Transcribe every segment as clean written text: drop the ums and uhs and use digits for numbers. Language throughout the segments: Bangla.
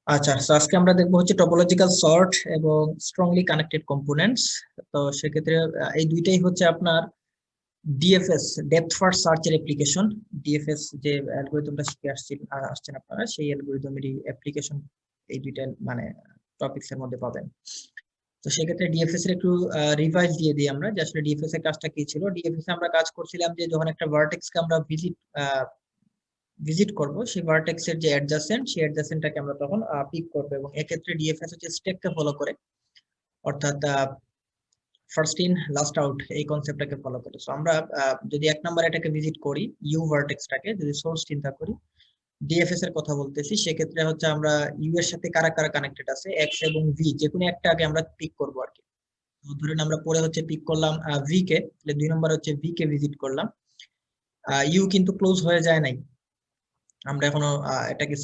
আচ্ছা, তো আজকে আমরা দেখবো হচ্ছে টপোলজিক্যাল সর্ট এবং স্ট্রংলি কানেক্টেড কম্পোনেন্টস। তো সেক্ষেত্রে এই দুইটাই হচ্ছে আপনার ডিএফএস, ডেপথ ফার্স্ট সার্চের অ্যাপ্লিকেশন। ডিএফএস যে অ্যালগরিদমটা শিখে আসছেন আপনারা, সেই অ্যালগরিদমেরই অ্যাপ্লিকেশন এই দুইটা মানে টপিকস এর মধ্যে পাবেন। তো সেক্ষেত্রে ডিএফএস এর একটু রিভাইজ দিয়ে দিই আমরা, যে আসলে ডিএফএস এর কাজটা কি ছিল। ডিএফএস এ আমরা কাজ করছিলাম যে যখন একটা ভার্টেক্সকে আমরা ভিজিট করব, সেই ভার্টেক্স এর যে অ্যাডজাসেন্ট, সেই অ্যাডজাসেন্টটাকে আমরা তখন পিক করব, এবং এক্ষেত্রে ডিএফএস হচ্ছে স্টেককে ফলো করে, অর্থাৎ ফার্স্ট ইন লাস্ট আউট এই কনসেপ্টটাকে ফলো করে। সো আমরা যদি এক নাম্বার এটাকে ভিজিট করি, ইউ ভার্টেক্সটাকে যদি সোর্স চিন্তা করি, ডিএফএস এর কথা বলতেছি, সেক্ষেত্রে হচ্ছে আমরা ইউ এর সাথে কারা কারা কানেক্টেড আছে, এক্স এবং ভি, যে কোনো একটা আগে আমরা পিক করব আর কি। তো ধরেন আমরা পরে হচ্ছে পিক করলাম ভি কে, তাহলে 2 নম্বর হচ্ছে ভি কে ভিজিট করলাম। ইউ কিন্তু ক্লোজ হয়ে যায় নাই, আমরা এখনো এটাকে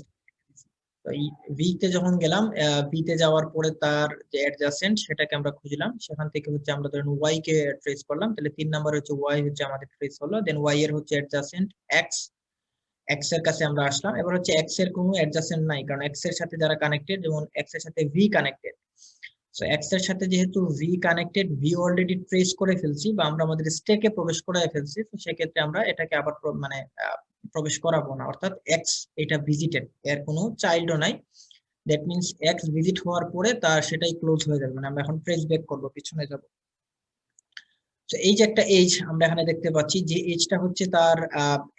ভি তে যখন গেলাম, ভি তে যাওয়ার পরে তার যে অ্যাডজাসেন্ট সেটাকে আমরা খুঁজলাম, সেখান থেকে হচ্ছে আমরা ধরেন ওয়াই কে ট্রেস করলাম, তাহলে 3 নাম্বার হচ্ছে ওয়াই হচ্ছে আমাদের ট্রেস হলো, দেন ওয়াই এর হচ্ছে অ্যাডজাসেন্ট এক্স, এক্স এর কাছে আমরা আসলাম। এবার হচ্ছে এক্স এর কোনো অ্যাডজাসেন্ট নাই, কারণ এক্স এর সাথে যারা কানেক্টেড, যেমন এক্স এর সাথে ভি কানেক্টেড, সো এক্স এর সাথে যেহেতু V connected, V already trace করে ফেলছি বা আমরা আমাদের স্টেকে প্রবেশ করে ফেলছি, তো সেক্ষেত্রে আমরা এটাকে আবার মানে প্রবেশ করাবো না, অর্থাৎ এক্স এটা ভিজিটেড, এর কোনো চাইল্ডও নাই। দ্যাট মিনস এক্স ভিজিট হওয়ার পরে তার সেটাই ক্লোজ হয়ে যাবে, মানে আমরা এখন ট্রেস ব্যাক করবো, পিছনে যাব। তো এই যে একটা এজ আমরা এখানে দেখতে পাচ্ছি, যে এজটা হচ্ছে তার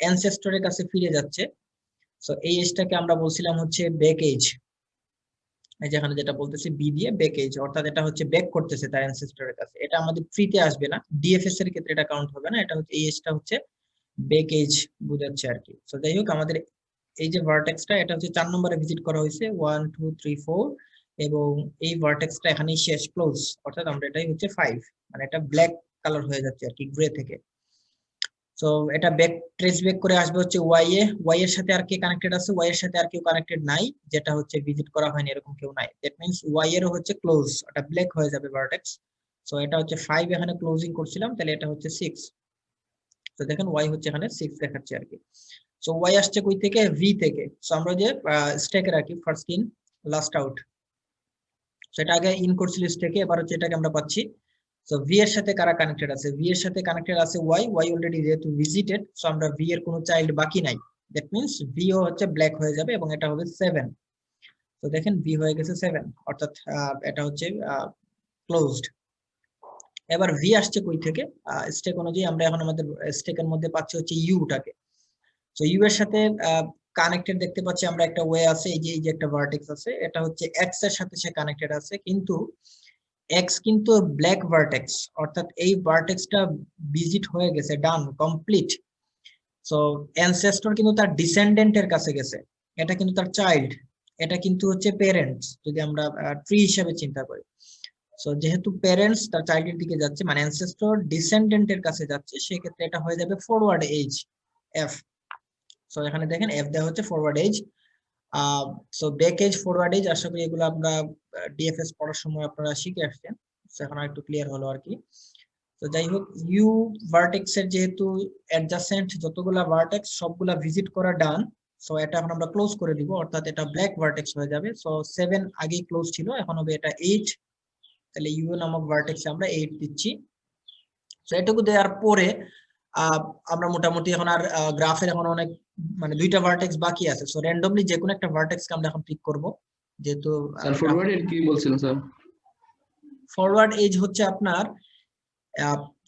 অ্যানসেস্টরের কাছে ফিরে যাচ্ছে। সো এই এজটাকে আমরা বলছিলাম হচ্ছে ব্যাক এজ। এই যে এখানে যেটা বলতেছি বি দিয়ে ব্যাক এজ, অর্থাৎ এটা হচ্ছে ব্যাক করতেছে তার অ্যানসেস্টরের কাছে, এটা আমাদের ফ্রিতে আসবে না, ডিএফএস এর ক্ষেত্রে এটা কাউন্ট হবে না, এটা হচ্ছে এই এজটা হচ্ছে ব্যাক এজ বোঝাচ্ছে আর কি। তো যাই হোক, আমাদের এই যে ভার্টেক্সটা এটা হচ্ছে 4 নম্বরে ভিজিট করা হয়েছে, 1 2 3 4, এবং এই ভার্টেক্সটা এখানেই শেষ, ক্লোজ, অর্থাৎ আমরা এটাই হচ্ছে 5, মানে এটা ব্ল্যাক কালার হয়ে যাচ্ছে আর কি, গ্রে থেকে। সো এটা ব্যাক ট্রেস ব্যাক করে আসবে হচ্ছে ওয়াই এ, ওয়াই এর সাথে আর কে কানেক্টেড আছে, ওয়াই এর সাথে আর কেউ কানেক্টেড নাই, যেটা হচ্ছে ভিজিট করা হয়নি এরকম কেউ নাই, দ্যাট মিন্স ওয়াই এরও হচ্ছে ক্লোজ, এটা ব্ল্যাক হয়ে যাবে ভার্টেক্স। সো এটা হচ্ছে 5 এখানে ক্লোজিং করছিলাম, তাহলে এটা হচ্ছে 6। তো দেখেন ওয়াই হচ্ছে এখানে 6 দেখাচ্ছে আর কি। সো ওয়াই আসছে কই থেকে, ভি থেকে। সো আমরা যে স্টেকে রাখি ফার্স্ট ইন লাস্ট আউট, সেটা আগে ইন করছিল স্টেকে, এবার হচ্ছে এটাকে আমরা পাচ্ছি। সো ভি এর সাথে কারা কানেক্টেড আছে, ভি এর সাথে কানেক্টেড আছে ওয়াই, ওয়াই অলরেডি যেহেতু ভিজিটেড, সো আমরা ভি এর কোনো চাইল্ড বাকি নাই, দ্যাট মিন্স ভি ও হচ্ছে ব্ল্যাক হয়ে যাবে, এবং এটা হবে 7। তো দেখেন ভি হয়ে গেছে 7, অর্থাৎ এটা হচ্ছে ক্লোজড। এবার ভি আসছে কই থেকে, স্টেক অনুযায়ী আমরা এখন আমাদের স্টেকের মধ্যে পাচ্ছি হচ্ছে ইউটাকে। তো ইউ এর সাথে কানেক্টেড দেখতে পাচ্ছি আমরা একটা ওয়ে আছে, এই যে একটা ভার্টেক্স আছে, এটা হচ্ছে এক্স এর সাথে সে কানেক্টেড আছে, কিন্তু এক্স কিন্তু ব্ল্যাক ভার্টেক্স, অর্থাৎ এই ভার্টেক্সটা ভিজিট হয়ে গেছে, ডান, কমপ্লিট। সো অ্যানসেস্টর কিন্তু তার ডিসেন্ডেন্টের কাছে গেছে, এটা কিন্তু তার চাইল্ড, এটা কিন্তু হচ্ছে প্যারেন্টস, যদি আমরা ট্রি হিসেবে চিন্তা করি। সো যেহেতু প্যারেন্টস তার চাইল্ডের দিকে যাচ্ছে, মানে অ্যানসেস্টর ডিসেন্ডেন্টের কাছে যাচ্ছে, সেক্ষেত্রে এটা হয়ে যাবে ফরওয়ার্ড এজ, এফ। সো এখানে দেখেন এফ দেওয়া হচ্ছে forward edge. So back edge, forward edge, আশা করি এগুলো আমরা ডিএফএস পড়ার সময় আপনারা শিখে আসছেন, এখন একটু ক্লিয়ার হলো আর কি। তো যাই হোক, ইউ ভার্টেক্স এর যেহেতু অ্যাডজাসেন্ট যতগুলা ভার্টেক্স সবগুলা ভিজিট করা ডান, সো এটা এখন আমরা ক্লোজ করে দিব, অর্থাৎ এটা ব্ল্যাক ভার্টেক্স হয়ে যাবে। সো 7 আগেই ক্লোজ ছিল, এখন হবে এটা 8, তাহলে ইউ নামক ভার্টেক্সে আমরা 8 দিচ্ছি। সো এটুকু দেওয়ার পরে আমরা মোটামুটি এখন আর গ্রাফের এখন অনেক মানে 2টা ভার্টেক্স বাকি আছে, সো র্যান্ডমলি যে কোনো একটা ভার্টেক্সকে আমরা এখন পিক করব, যেহেতু স্যার ফরওয়ার্ড এর কি বলছিলেন স্যার? ফরওয়ার্ড এজ হচ্ছে আপনার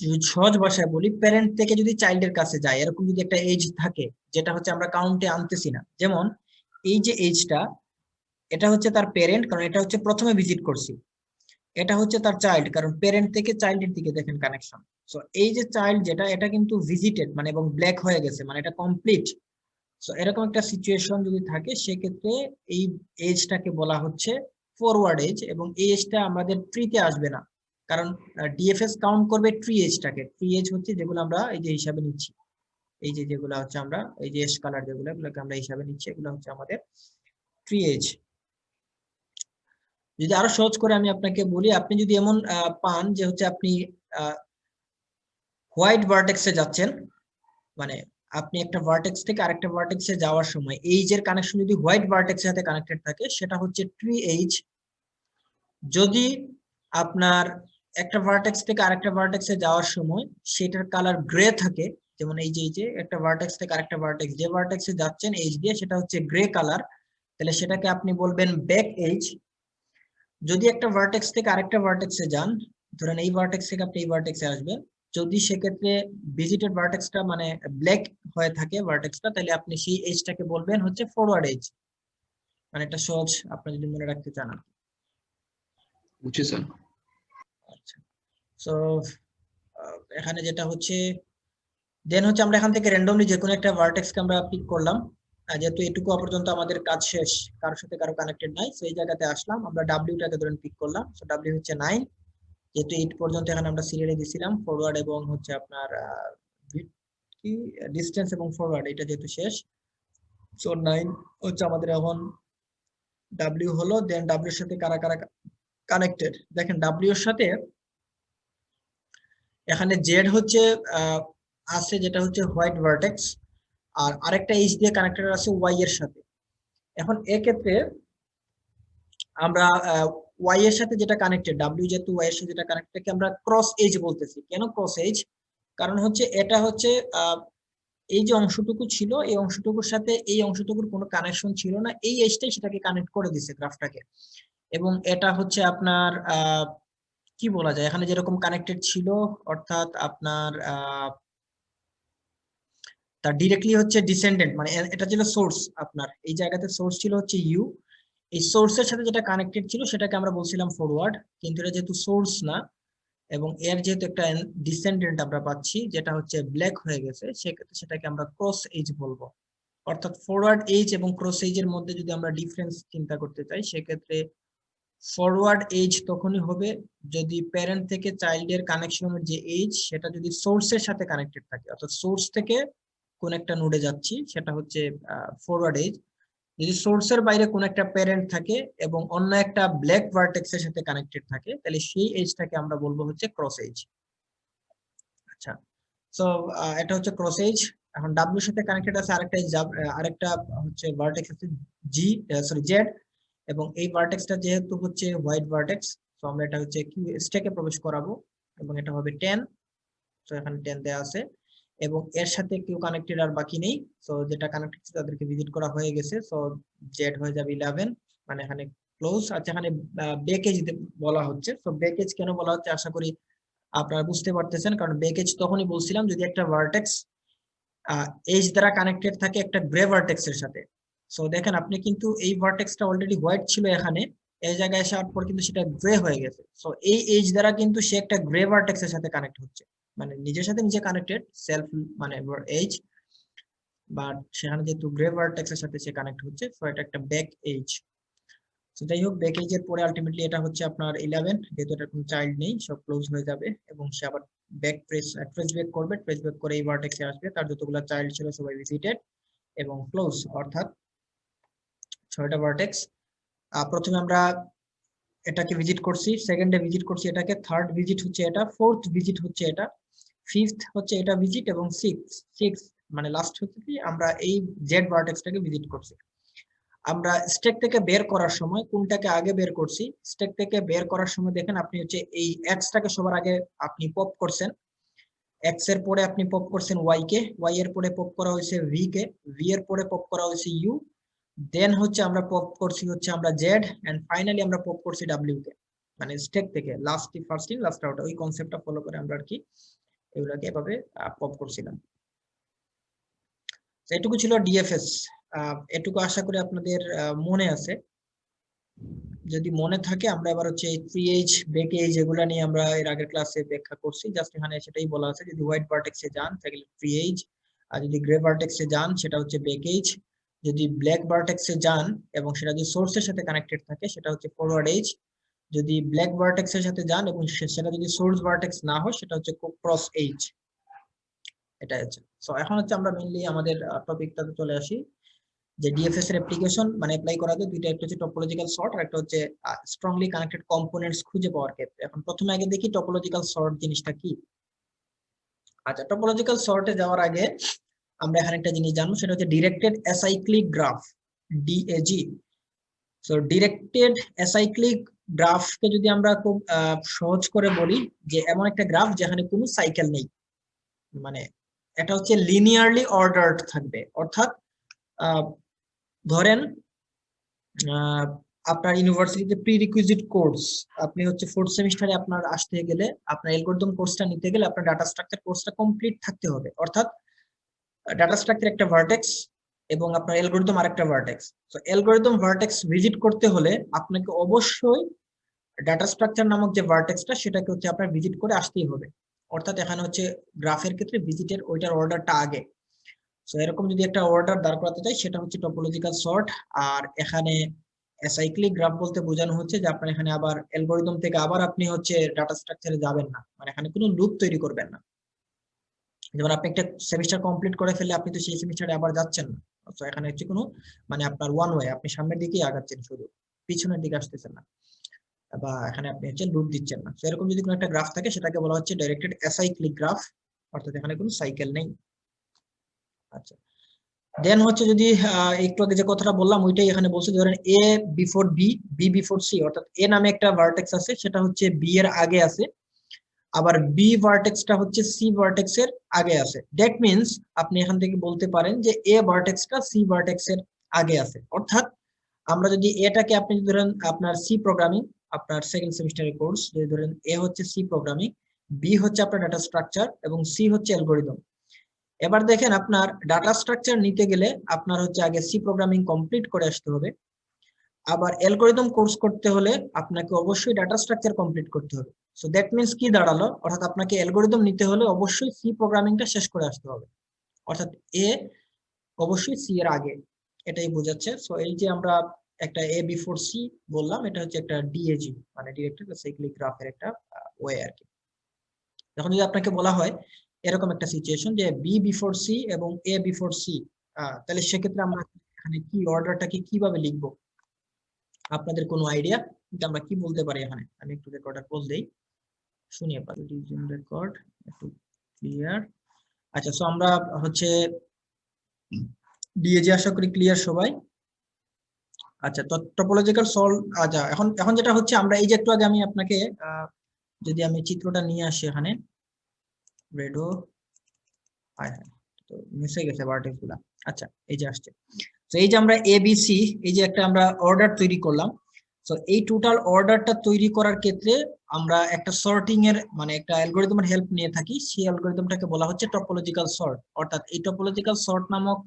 যদি সহজ ভাষায় বলি, প্যারেন্ট থেকে যদি চাইল্ডের কাছে যায়, এরকম যদি একটা এজ থাকে যেটা হচ্ছে আমরা কাউন্টে আনতেছি না, যেমন এই যে এজটা, এটা হচ্ছে তার প্যারেন্ট, কারণ এটা হচ্ছে প্রথমে ভিজিট করছি, এটা হচ্ছে তার চাইল্ড, কারণ প্যারেন্ট থেকে চাইল্ডের দিকে দেখেন কানেকশন। সো এই যে চাইল্ড যেটা, এটা কিন্তু ভিজিটেড মানে এবং ব্ল্যাক হয়ে গেছে, মানে এটা কমপ্লিট। সো এরকম একটা সিচুয়েশন যদি থাকে, সেক্ষেত্রে এই এজটাকে বলা হচ্ছে ফরওয়ার্ড এজ, এবং এই এজটা আমাদের ট্রিতে আসবে না, কারণ ডিএফএস কাউন্ট করবে ট্রি এজটাকে। ট্রি এজ হচ্ছে যেগুলো আমরা এই যে হিসাবে নিচ্ছি, এই যে যেগুলো হচ্ছে আমরা এই যে এস কালার যেগুলো, এগুলোকে আমরা হিসাবে নিচ্ছি, এগুলো হচ্ছে আমাদের ট্রি এজ। যদি আরো সহজ করে আমি আপনাকে বলি, আপনি যদি এমন পান যে হচ্ছে আপনি হোয়াইট ভার্টেক্সে যাচ্ছেন, মানে আপনি একটা ভার্টেক্স থেকে আরেকটা ভার্টেক্সে যাওয়ার সময় এইজ এর কানেকশন যদি হোয়াইট ভার্টেক্সের সাথে কানেক্টেড থাকে সেটা হচ্ছে ট্রি এইজ। যদি আপনার একটা ভার্টেক্স থেকে আরেকটা ভার্টেক্সে যাওয়ার সময় সেটার কালার গ্রে থাকে, যেমন এই যে একটা ভার্টেক্স থেকে আরেকটা ভার্টেক্স, যে ভার্টেক্সে যাচ্ছেন এইজ দিয়ে সেটা হচ্ছে গ্রে কালার, তাহলে সেটাকে আপনি বলবেন ব্যাক এইজ। যদি একটা ভার্টেক্স থেকে আরেকটা ভার্টেক্সে যান, ধরেন এই ভার্টেক্স থেকে আপনি এই ভার্টেক্সে আসবেন, যদি সেক্ষেত্রে ভিজিটেড ভার্টেক্সটা মানে ব্ল্যাক হয়ে থাকে ভার্টেক্সটা, তাহলে আপনি সেই এজটাকে বলবেন হচ্ছে ফরওয়ার্ড এজ। মানে এটা সহজ, আপনি যদি মনে রাখতে চান। বুঝছি স্যার। আচ্ছা, সো এখানে যেটা হচ্ছে দেন হচ্ছে আমরা এখান থেকে র্যান্ডমলি যে কোনো একটা ভার্টেক্সকে আমরা পিক করলাম, যেহেতু এটুকু পর্যন্ত আমাদের কাজ শেষ, কারোর সাথে কারো কানেক্টেড নাই, সেই জায়গাতে আসলাম, আমরা ডাব্লিউটাকে ধরেন পিক করলাম। সো ডাব্লিউ হচ্ছে 9, যেহেতু 8 পর্যন্ত এখানে আমরা সিরিয়ালে দিছিলাম, ফরওয়ার্ড এবং হচ্ছে আপনার কি ডিসটেন্স এবং ফরওয়ার্ড এটা যেহেতু শেষ, সো 9 হচ্ছে আমাদের এখন ডাব্লিউ হলো। দেন ডাব্লিউ এর সাথে কারা কারা কানেক্টেড দেখেন, ডাব্লিউ এর সাথে এখানে জেড হচ্ছে আছে যেটা হচ্ছে হোয়াইট ভার্টেক্স, আর আরেকটা এইচ দিয়ে কানেক্টেড আছে ওয়াই এর সাথে। এখন এক্ষেত্রে আমরা ওয়াই এর সাথে যেটা কানেক্টেড, ডাব্লিউ যেহেতু ওয়াই এর সাথে যেটা কানেক্টেড আমরা ক্রস এজ বলতেছি। কেন ক্রস এজ? কারণ হচ্ছে এটা হচ্ছে এই যে অংশটুকু ছিল এই অংশটুকুর সাথে এই অংশটুকুর কোনো কানেকশন ছিল না, এই এজটাই সেটাকে কানেক্ট করে দিছে গ্রাফটাকে। এবং এটা হচ্ছে আপনার কি বলা যায়, এখানে যেরকম কানেক্টেড ছিল, অর্থাৎ আপনার তার ডিরেক্টলি হচ্ছে ডিসেন্ডেন্ট, মানে এটা ছিল সোর্স, আপনার এই জায়গাতে সোর্স ছিল হচ্ছে ইউ, এই সোর্সের সাথে যেটা কানেক্টেড ছিল সেটাকে আমরা বলছিলাম ফরওয়ার্ড, কিন্তু এটা যেহেতু সোর্স না এবং এর যেহেতু একটা ডিসেন্ডেন্ট আমরা পাচ্ছি যেটা হচ্ছে ব্ল্যাক হয়ে গেছে, সেক্ষেত্রে সেটাকে আমরা ক্রস এজ বলবো। অর্থাৎ ফরওয়ার্ড এজ এবং ক্রস এজ এর মধ্যে যদি আমরা ডিফারেন্স চিন্তা করতে চাই, সেক্ষেত্রে ফরওয়ার্ড এজ তখনই হবে যদি প্যারেন্ট থেকে চাইল্ডের কানেকশনের যে এজ সেটা যদি সোর্সের সাথে কানেক্টেড থাকে, অর্থাৎ সোর্স থেকে কোন একটা নোডে যাচ্ছি সেটা হচ্ছে ফরওয়ার্ড এজ। যদি সোর্সের বাইরে কোন একটা প্যারেন্ট থাকে এবং অন্য একটা ব্ল্যাক ভার্টেক্সের সাথে কানেক্টেড থাকে, তাহলে সেই এজটাকে আমরা বলবো হচ্ছে ক্রস এজ। আচ্ছা, সো এটা হচ্ছে ক্রস এজ। এখন ডাব্লিউ এর সাথে কানেক্টেড আছে আরেকটা আরেকটা হচ্ছে ভার্টেক্স আছে জি, সরি জেড, এবং এই ভার্টেক্সটা যেহেতু হচ্ছে হোয়াইট ভার্টেক্স, তো আমরা এটা হচ্ছে কিউ স্ট্যাকে প্রবেশ করাবো এবং এটা হবে 10। তো এখানে 10 দেয়া আছে এবং এর সাথে কেউ কানেক্টেড আর বাকি নেই, সো যেটা কানেক্টেড ছিল তাদেরকে ভিজিট করা হয়ে গেছে, সো জেড হয়ে যাবে 11, মানে এখানে ক্লোজ। আচ্ছা, এখানে ব্যাকেজ বলা হচ্ছে, তো ব্যাকেজ কেন বলা হচ্ছে আশা করি আপনারা বুঝতে পারতেছেন, কারণ ব্যাকেজ তখনই বলছিলাম যদি একটা ভার্টেক্স এজ দ্বারা কানেক্টেড থাকে একটা গ্রে ভার্টেক্স এর সাথে। সো দেখেন আপনি কিন্তু এই ভার্টেক্সটা অলরেডি হোয়াইট ছিল এখানে, এই জায়গায় আসার পর কিন্তু সেটা গ্রে হয়ে গেছে, সো এই এজ দ্বারা কিন্তু সে একটা গ্রে ভার্টেক্স এর সাথে কানেক্ট হচ্ছে, মানে নিজের সাথে নিজে কানেক্টেড সেলফ মানে এজ, বাট সেখানে যেহেতু গ্রে ভার্টেক্স এর সাথে সে কানেক্ট হচ্ছে, সো এটা একটা ব্যাক এজ। তো যাই হোক, ব্যাক এজ এর পরে আলটিমেটলি এটা হচ্ছে আপনার 11, যেহেতু এটার কোনো চাইল্ড নেই সব ক্লোজ হয়ে যাবে এবং সে আবার ব্যাক ট্রেস ব্যাক করবে, ট্রেস ব্যাক করে এই ভার্টেক্সে আসবে, তার যতগুলো চাইল্ড ছিল সবাই ভিজিটেড এবং ক্লোজ, অর্থাৎ 6টা ভার্টেক্স। প্রথমে আমরা এটাকে ভিজিট করছি, সেকেন্ডে ভিজিট করছি এটাকে, থার্ড ভিজিট হচ্ছে এটা, ফোর্থ ভিজিট হচ্ছে এটা, ফিফথ হচ্ছে এটা ভিজিট, এবং সিক্স মানে লাস্ট হচ্ছে কি আমরা এই জেড ভার্টেক্সটাকে ভিজিট করছি। আমরা স্ট্যাক থেকে বের করার সময় কোনটাকে আগে বের করছি, স্ট্যাক থেকে বের করার সময় দেখেন আপনি হচ্ছে এই এক্সটাকে সবার আগে আপনি পপ করছেন, এক্স এর পরে আপনি পপ করছেন ওয়াই কে, ওয়াই এর পরে পপ করা হয়েছে ভি কে, ভি এর পরে পপ করা হয়েছে ইউ, দেন হচ্ছে আমরা পপ করছি হচ্ছে আমরা জেড, এন্ড ফাইনালি আমরা পপ করছি ডাব্লিউ কে, মানে স্ট্যাক থেকে last in first in last out, ওই কনসেপ্টটা ফলো করে আমরা আর কি এগুলাকে এভাবে পপ করছিলাম। এটুকু ছিল ডিএফএস। এটুকু আশা করি আপনাদের মনে আছে। যদি মনে থাকে আমরা এবার হচ্ছে থ্রি এইচ ব্যাক এইচ এগুলা নিয়ে আমরা এর আগের ক্লাসে ব্যাখ্যা করছি, জাস্ট এখানে সেটাই বলা আছে যদি হোয়াইট ভার্টেক্সে যান তাহলে থ্রি এইচ, আর যদি গ্রে ভার্টেক্সে যান সেটা হচ্ছে ব্যাক এইচ, যদি ব্ল্যাক ভার্টেক্সে যান এবং সেটা যদি সোর্সের সাথে কানেক্টেড থাকে সেটা হচ্ছে ফরওয়ার্ড এইচ, যদি ব্ল্যাক ভার্টেক্সের সাথে যান এবং সেটা যদি সোর্স ভার্টেক্স না হয় সেটা হচ্ছে ক্রস এইচ। এটা হচ্ছে, সো এখন হচ্ছে আমরা মেইনলি আমাদের টপিকটাতে চলে আসি, যে ডিএফএস এর অ্যাপ্লিকেশন মানে অ্যাপ্লাই করা যায় দুইটা, একটা হচ্ছে টপোলজিক্যাল সর্ট আর একটা হচ্ছে স্ট্রংলি কানেক্টেড কম্পোনেন্টস খুঁজে পাওয়ার ক্ষেত্রে। এখন প্রথমে আগে দেখি টপোলজিক্যাল সর্ট জিনিসটা কি। আচ্ছা, টপোলজিক্যাল সর্টে যাওয়ার আগে আমরা এখানে একটা জিনিস জানবো, সেটা হচ্ছে directed acyclic graph, DAG. So directed acyclic গ্রাফকে যদি আমরা খুব সহজ করে বলি, যে এমন একটা গ্রাফ যেখানে কোনো সাইকেল নেই, মানে এটা হচ্ছে লিনিয়ারলি অর্ডার্ড থাকবে। অর্থাৎ ধরেন আপনার ইউনিভার্সিটিতে প্রিরিকুইজিট কোর্স, আপনি হচ্ছে 4th সেমিস্টারে আপনার আসতে গেলে, আপনার অ্যালগরিদম কোর্সটা নিতে গেলে আপনার ডাটা স্ট্রাকচার কোর্সটা কমপ্লিট থাকতে হবে। অর্থাৎ ডাটা স্ট্রাকচার একটা ভার্টেক্স এবং আপনার অ্যালগরিদম আরেকটা vertex. So algorithm vertex visit করতে হলে আপনাকে অবশ্যই ডাটা স্ট্রাকচার নামক যে ভার্টেক্সটা সেটাকে হচ্ছে আপনার ভিজিট করে আসতেই হবে। অর্থাৎ এখানে হচ্ছে গ্রাফের ক্ষেত্রে ভিজিটের ওইটার অর্ডারটা আগে। সো এরকম যদি একটা অর্ডার দাঁড় করাতে চাই সেটা হচ্ছে টপোলজিক্যাল সর্ট। আর এখানে অ্যাসাইক্লিক গ্রাফ বলতে বোঝানো হচ্ছে যে আপনার এখানে আবার অ্যালগরিদম থেকে আবার আপনি হচ্ছে ডাটা স্ট্রাকচারে যাবেন না, মানে এখানে কোনো লুপ তৈরি করবেন না। যেমন আপনি একটা সেমিস্টার কমপ্লিট করে ফেললে আপনি তো সেই সেমিস্টারে আবার যাচ্ছেন না। তো এখানে হচ্ছে কোনো মানে আপনার ওয়ান ওয়ে, আপনি সামনের দিকেই আগাচ্ছেন, শুধু পিছনের দিকে আসতেছেন না, বা এখানে আপনি হচ্ছে লুপ দিচ্ছেন না। তো এরকম যদি কোনো একটা গ্রাফ থাকে সেটাকে বলা হচ্ছে ডাইরেক্টেড অ্যাসাইক্লিক গ্রাফ, অর্থাৎ এখানে কোনো সাইকেল নেই। আচ্ছা, দেন হচ্ছে যদি একটু আগে যে কথাটা বললাম ওইটাই এখানে বলছে, ধরেন A before B, B before C, অর্থাৎ এ নামে একটা ভার্টেক্স আছে, সেটা হচ্ছে বি এর আগে আছে, আবার বি ভার্টেক্সটা হচ্ছে সি ভার্টেক্স এর আগে আছে। দ্যাট মিন্স আপনি এখান থেকে বলতে পারেন যে এ ভার্টেক্সটা সি ভার্টেক্স এর আগে আছে। অর্থাৎ আমরা যদি এটাকে, আপনি ধরেন আপনার সি প্রোগ্রামিং, আপনার সেকেন্ড সেমিস্টারের কোর্স, যদি ধরেন এ হচ্ছে সি প্রোগ্রামিং, বি হচ্ছে আপনার ডাটা স্ট্রাকচার এবং সি হচ্ছে অ্যালগরিদম। এবার দেখেন আপনার ডাটা স্ট্রাকচার নিতে গেলে আপনার হচ্ছে আগে সি প্রোগ্রামিং কমপ্লিট করে আসতে হবে, আবার অ্যালগরিদম কোর্স করতে হলে আপনাকে অবশ্যই ডাটা স্ট্রাকচার কমপ্লিট করতে হবে। সো দ্যাট মিন্স কি দাঁড়ালো, অর্থাৎ আপনাকে অ্যালগরিদম নিতে হলে অবশ্যই সি প্রোগ্রামিংটা শেষ করে আসতে হবে, অর্থাৎ এ অবশ্যই সি এর আগে, এটাই বোঝাচ্ছে। সো এই যে আমরা একটা এ বিফোর সি বললাম, এটা হচ্ছে একটা ডিএজি, মানে ডিরেক্টেড অ্যাসাইক্লিক গ্রাফের একটা ওয়ে আর কি। এখন যদি আপনাকে বলা হয় এরকম একটা সিচুয়েশন যে বি বিফোর সি এবং এ বিফোর সি, তাহলে সেক্ষেত্রে আমরা এখানে কি অর্ডারটাকে কিভাবে লিখবো, আপনাদের কোনো আইডিয়া যে আমরা কি বলতে পারি এখানে? আমি একটু রেকর্ডার পজ দেই, শুনিয়ে পারি রিজন রেকর্ড একটু ক্লিয়ার। আচ্ছা, সো আমরা হচ্ছে ডিএজি আশা করি ক্লিয়ার সবাই। আচ্ছা, তো টপোলজিক্যাল সল্ভ। আচ্ছা, এখন এখন যেটা হচ্ছে, আমরা এই যে একটু আগে আমি আপনাকে যদি আমি চিত্রটা নিয়ে আসি এখানে, রেডো, হ্যাঁ হ্যাঁ, তো মিস হয়ে গেছে ভার্টেক্স গুলা। আচ্ছা, এই যে আসছে। তো এই যে আমরা এবিসি, এই যে একটা আমরা অর্ডার তৈরি করলাম। তো এই টোটাল অর্ডারটা তৈরি করার ক্ষেত্রে আমরা একটা সর্টিং এর মানে একটা অ্যালগরিদমের হেল্প নিয়ে থাকি। সেই অ্যালগরিদমটাকে বলা হচ্ছে টপোলজিক্যাল সর্ট। অর্থাৎ এই টপোলজিক্যাল সর্ট নামক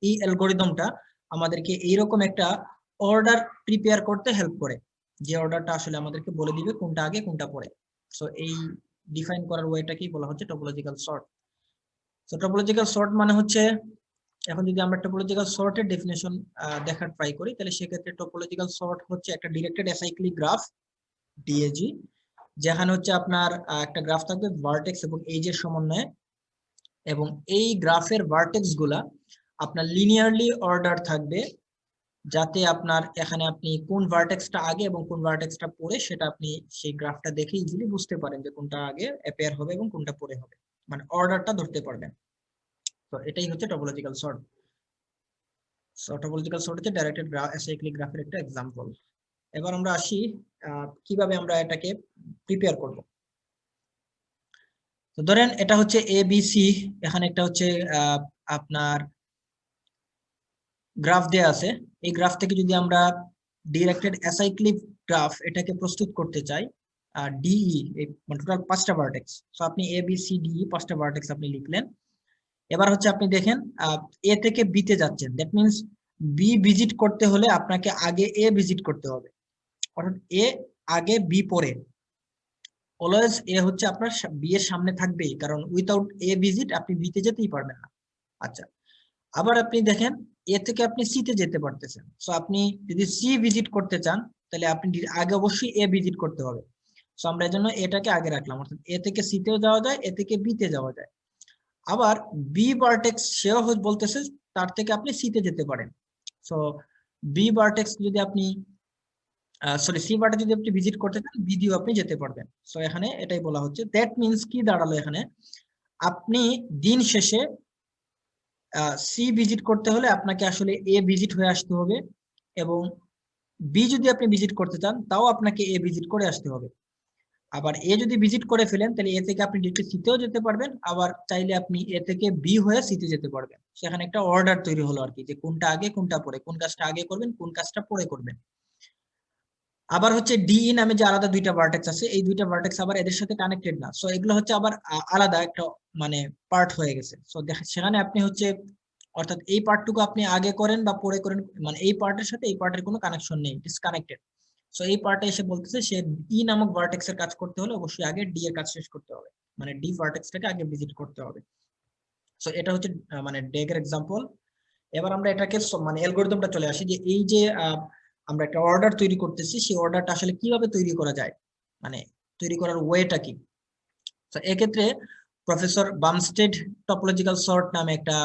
এই অ্যালগরিদমটা আমাদেরকে এইরকম একটা অর্ডার প্রিপেয়ার করতে হেল্প করে, যে অর্ডারটা আসলে আমাদেরকে বলে দিবে কোনটা আগে কোনটা পরে। সো এই ডিফাইন করার ওয়েটাকেই বলা হচ্ছে topological sort. So topological sort মানে হচ্ছে, এখন যদি আমরা টপোলজিক্যাল সর্টের ডেফিনেশন দেখার ট্রাই করি, তাহলে সেক্ষেত্রে টপোলজিক্যাল সর্ট হচ্ছে একটা ডিরেক্টেড অ্যাসাইক্লিক গ্রাফ, ডিএজি, যেখানে হচ্ছে আপনার একটা গ্রাফ থাকবে ভার্টেক্স এবং এজের সমন্বয়ে, এবং এই গ্রাফের ভার্টেক্স গুলা আপনার লিনিয়ারলি অর্ডার থাকবে, যাতে আপনার এখানে আপনি কোন ভার্টেক্সটা আগে এবং কোন ভার্টেক্সটা পরে সেটা আপনি সেই গ্রাফটা দেখে ইজিলি বুঝতে পারেন যে কোনটা আগে অ্যাপিয়ার হবে এবং কোনটা পরে হবে, মানে অর্ডারটা ধরতে পারবেন। তো এটাই হচ্ছে topological sort. So topological sort হচ্ছে ডাইরেক্টেড অ্যাসাইক্লিক গ্রাফের একটা এক্সাম্পল। এবার আমরা আসি কিভাবে আমরা এটাকে প্রিপেয়ার করব। তো ধরেন এটা হচ্ছে এবিসি, এখানে একটা হচ্ছে আপনার গ্রাফ দেয়া আছে। এই গ্রাফ থেকে যদি আমরা ডিরেক্টেড অ্যাসাইক্লিক গ্রাফ এটাকে প্রস্তুত করতে চাই, ডিই মানে টোটাল 5টা ভার্টেক্স। সো আপনি এ বি সি ডি 5টা ভার্টেক্স আপনি লিখলেন। এবার হচ্ছে আপনি দেখেন এ থেকে বি তে যাচ্ছেন, দ্যাট মিন্স বি ভিজিট করতে হলে আপনাকে আগে এ ভিজিট করতে হবে, অর্থাৎ এ আগে বি পরে। অলওয়েজ এ হচ্ছে আপনার বি এর সামনে থাকবেই, কারণ উইথাউট এ ভিজিট আপনি বি তে যেতেই পারবেন না। আচ্ছা, আবার আপনি দেখেন এ থেকে আপনি সি তে যেতে পারতেছেন। সো আপনি যদি সি ভিজিট করতে চান তাহলে আপনি আগে অবশ্যই এ ভিজিট করতে হবে। সো আমরা এর জন্য এটাকে আগে রাখলাম, অর্থাৎ এ থেকে সি তেও যাওয়া যায়, এ থেকে বি তে যাওয়া যায়। আবার বি ভার্টেক্স সেও বলতেছে তার থেকে আপনি সি তে যেতে পারেন। সো বি ভার্টেক্স যদি আপনি সরি সি ভার্টেক্স যদি আপনি ভিজিট করতে চান, বি দিয়েও আপনি যেতে পারবেন। সো এখানে এটাই বলা হচ্ছে। দ্যাট মিন্স কি দাঁড়ালো এখানে, আপনি দিন শেষে সি ভিজিট করতে হলে আপনাকে আসলে এ ভিজিট হয়ে আসতে হবে, এবং বি যদি আপনি ভিজিট করতে চান তাও আপনাকে এ ভিজিট করে আসতে হবে। আবার এ যদি ভিজিট করে ফেলেন তাহলে এ থেকে আপনি ডিরেক্টলি সিতেও যেতে পারবেন, আবার চাইলে আপনি এ থেকে বি হয়ে সিতে যেতে পারবেন। সেখানে একটা অর্ডার তৈরি হলো আর কি, যে কোনটা আগে কোনটা পরে, কোন কাজটা আগে করবেন কোন কাজটা পরে করবেন। আবার হচ্ছে ডি নামে যে আলাদা দুইটা ভার্টেক্স আছে, এই দুইটা ভার্টেক্স আবার এদের সাথে কানেক্টেড না, সো এগুলো হচ্ছে আবার আলাদা একটা মানে পার্ট হয়ে গেছে। সো সেখানে আপনি হচ্ছে অর্থাৎ এই পার্টটুকু আপনি আগে করেন বা পরে করেন, মানে এই পার্টের সাথে এই পার্টের কোনো কানেকশন নেই, ডিসকানেক্টেড। সো এই পার্টে এসে বলতেছে সে ই নামক ভার্টেক্স এর কাজ করতে হলে অবশ্যই আগে ডি এর কাজ শেষ করতে হবে, মানে ডি ভার্টেক্সটাকে আগে ভিজিট করতে হবে। সো এটা হচ্ছে মানে ডেগের এক্সাম্পল। এবার আমরা এটাকে মানে অ্যালগরিদমটা চলে আসি, যে এই যে আমরা একটা অর্ডার তৈরি করতেছি, সেই অর্ডারটা আসলে কিভাবে তৈরি করা যায়, মানে তৈরি করার ওয়েটা কি। তো এক্ষেত্রে প্রফেসর বামস্টেড টপোলজিক্যাল সর্ট নামে একটা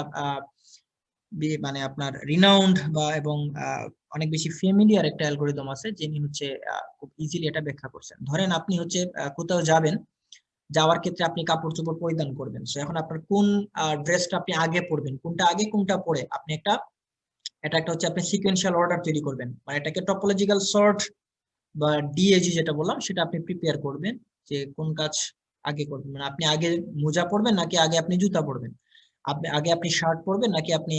মানে আপনার রিনাউন্ড বা এবং অনেক বেশি ফ্যামিলিয়ার একটা অ্যালগরিদম আছে, যিনি হচ্ছে খুব ইজিলি এটা ব্যাখ্যা করছেন। ধরেন আপনি হচ্ছে কোথাও যাবেন, যাওয়ার ক্ষেত্রে আপনি কাপড় চোপড় পরিধান করবেন, সো এখন আপনার কোন ড্রেসটা আপনি আগে পরবেন, কোনটা আগে কোনটা পরে, আপনি এটা একটা হচ্ছে আপনি সিকোয়েন্সিয়াল অর্ডার তৈরি করবেন, মানে এটাকে টপোলজিক্যাল সর্ট বা ডিএজি যেটা বললাম সেটা আপনি প্রিপেয়ার করবেন, যে কোন কাজ আগে করবেন, মানে আপনি আগে মোজা পরবেন নাকি আগে আপনি জুতা পরবেন, আপনি শার্ট পরবেন নাকি আপনি